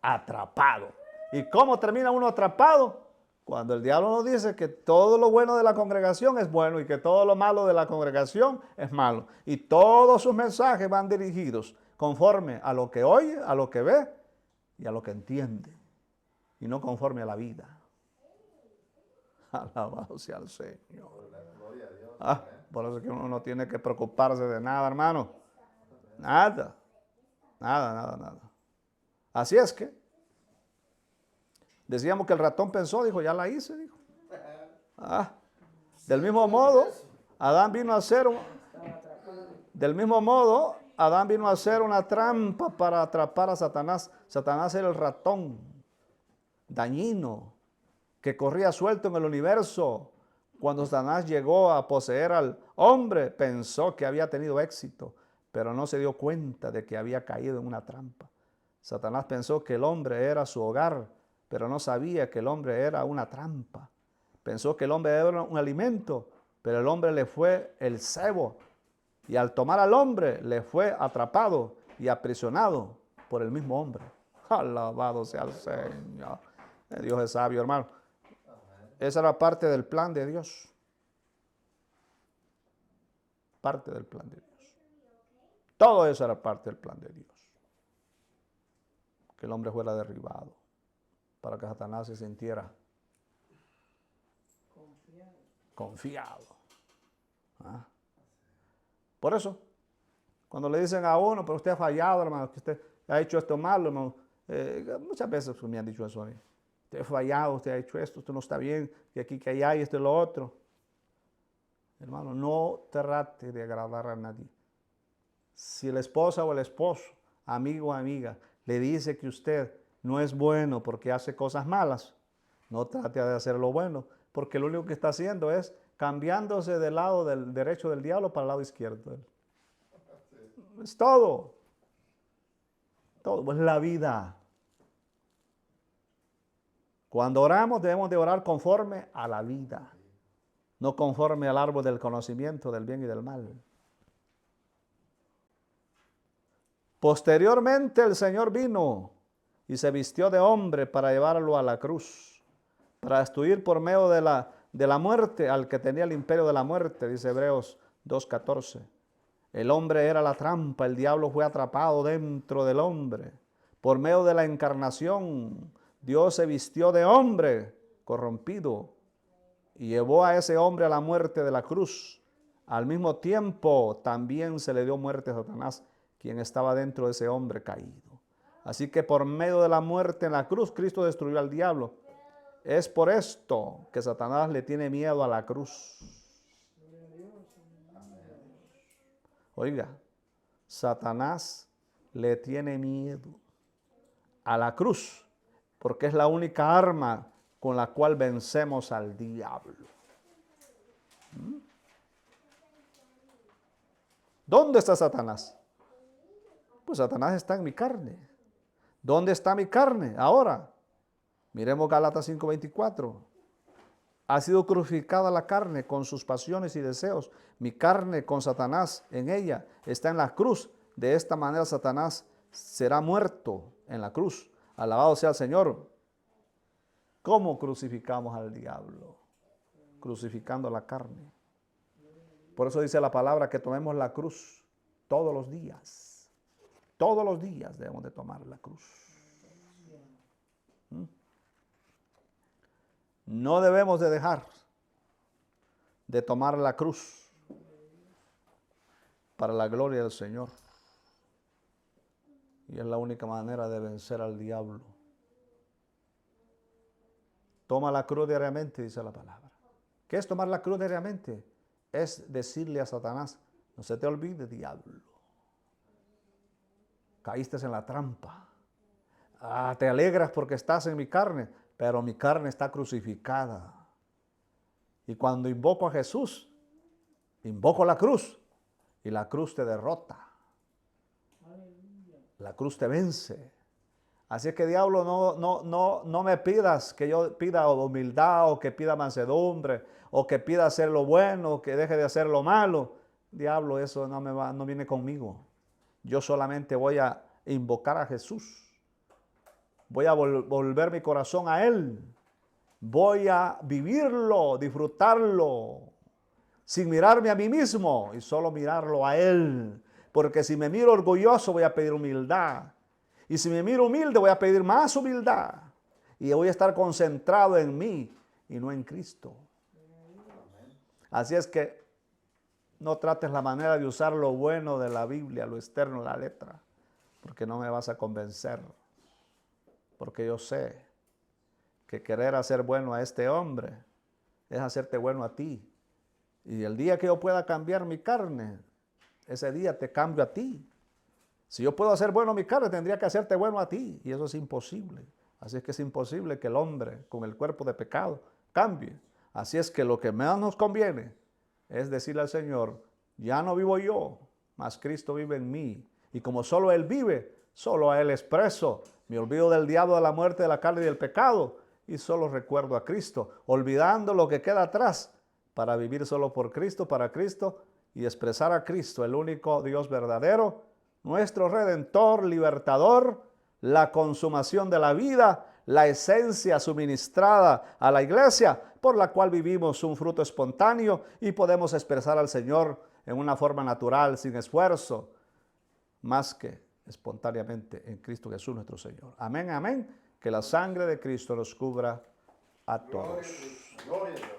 atrapado. ¿Y cómo termina uno atrapado? Cuando el diablo nos dice que todo lo bueno de la congregación es bueno y que todo lo malo de la congregación es malo. Y todos sus mensajes van dirigidos conforme a lo que oye, a lo que ve y a lo que entiende. Y no conforme a la vida. Alabado sea el Señor. Por eso es que uno no tiene que preocuparse de nada, hermano. Nada. Así es que decíamos que el ratón pensó, dijo, ya la hice, dijo. Del mismo modo, Adán vino a hacer una trampa para atrapar a Satanás. Satanás era el ratón dañino que corría suelto en el universo. Cuando Satanás llegó a poseer al hombre, pensó que había tenido éxito, pero no se dio cuenta de que había caído en una trampa. Satanás pensó que el hombre era su hogar, pero no sabía que el hombre era una trampa. Pensó que el hombre era un alimento, pero el hombre le fue el cebo. Y al tomar al hombre, le fue atrapado y aprisionado por el mismo hombre. Alabado sea el Señor. Dios es sabio, hermano. Esa era parte del plan de Dios. Parte del plan de Dios. Todo eso era parte del plan de Dios. Que el hombre fuera derribado para que Satanás se sintiera confiado. Por eso, cuando le dicen a uno, pero usted ha fallado, hermano, que usted ha hecho esto malo, hermano. Muchas veces me han dicho eso a mí. Usted ha fallado, usted ha hecho esto no está bien, que aquí, que allá y esto y lo otro. Hermano, no trate de agradar a nadie. Si la esposa o el esposo, amigo o amiga, le dice que usted no es bueno porque hace cosas malas, no trate de hacer lo bueno, porque lo único que está haciendo es cambiándose del lado del derecho del diablo para el lado izquierdo. Es todo. Todo es la vida. Cuando oramos debemos de orar conforme a la vida, no conforme al árbol del conocimiento del bien y del mal. Posteriormente el Señor vino y se vistió de hombre para llevarlo a la cruz, para destruir por medio de la muerte al que tenía el imperio de la muerte, dice Hebreos 2:14. El hombre era la trampa, el diablo fue atrapado dentro del hombre. Por medio de la encarnación, Dios se vistió de hombre corrompido y llevó a ese hombre a la muerte de la cruz. Al mismo tiempo, también se le dio muerte a Satanás, quien estaba dentro de ese hombre caído. Así que por medio de la muerte en la cruz, Cristo destruyó al diablo. Es por esto que Satanás le tiene miedo a la cruz. Oiga, Satanás le tiene miedo a la cruz, porque es la única arma con la cual vencemos al diablo. ¿Dónde está Satanás? Pues Satanás está en mi carne. ¿Dónde está mi carne? Ahora, miremos Gálatas 5:24. Ha sido crucificada la carne con sus pasiones y deseos. Mi carne con Satanás en ella está en la cruz. De esta manera Satanás será muerto en la cruz. Alabado sea el Señor. ¿Cómo crucificamos al diablo? Crucificando la carne. Por eso dice la palabra que tomemos la cruz todos los días. Todos los días debemos de tomar la cruz. No debemos de dejar de tomar la cruz para la gloria del Señor. Y es la única manera de vencer al diablo. Toma la cruz diariamente, dice la palabra. ¿Qué es tomar la cruz diariamente? Es decirle a Satanás, no se te olvide, diablo. Caíste en la trampa. Te alegras porque estás en mi carne, pero mi carne está crucificada. Y cuando invoco a Jesús, invoco la cruz y la cruz te derrota. La cruz te vence. Así es que, diablo, no me pidas que yo pida humildad o que pida mansedumbre o que pida hacer lo bueno o que deje de hacer lo malo. Diablo, eso no viene conmigo. Yo solamente voy a invocar a Jesús. Voy a volver mi corazón a Él. Voy a vivirlo, disfrutarlo, sin mirarme a mí mismo y solo mirarlo a Él. Porque si me miro orgulloso voy a pedir humildad. Y si me miro humilde voy a pedir más humildad. Y voy a estar concentrado en mí y no en Cristo. Así es que no trates la manera de usar lo bueno de la Biblia, lo externo de la letra. Porque no me vas a convencer. Porque yo sé que querer hacer bueno a este hombre es hacerte bueno a ti. Y el día que yo pueda cambiar mi carne, ese día te cambio a ti. Si yo puedo hacer bueno a mi carne, tendría que hacerte bueno a ti. Y eso es imposible. Así es que es imposible que el hombre con el cuerpo de pecado cambie. Así es que lo que más nos conviene es decirle al Señor, ya no vivo yo, mas Cristo vive en mí. Y como solo Él vive, solo a Él expreso. Me olvido del diablo, de la muerte, de la carne y del pecado. Y solo recuerdo a Cristo, olvidando lo que queda atrás, para vivir solo por Cristo, para Cristo, y expresar a Cristo, el único Dios verdadero, nuestro Redentor, libertador, la consumación de la vida, la esencia suministrada a la iglesia, por la cual vivimos un fruto espontáneo y podemos expresar al Señor en una forma natural, sin esfuerzo, más que espontáneamente en Cristo Jesús nuestro Señor. Amén, amén. Que la sangre de Cristo nos cubra a todos. Gloria a Dios.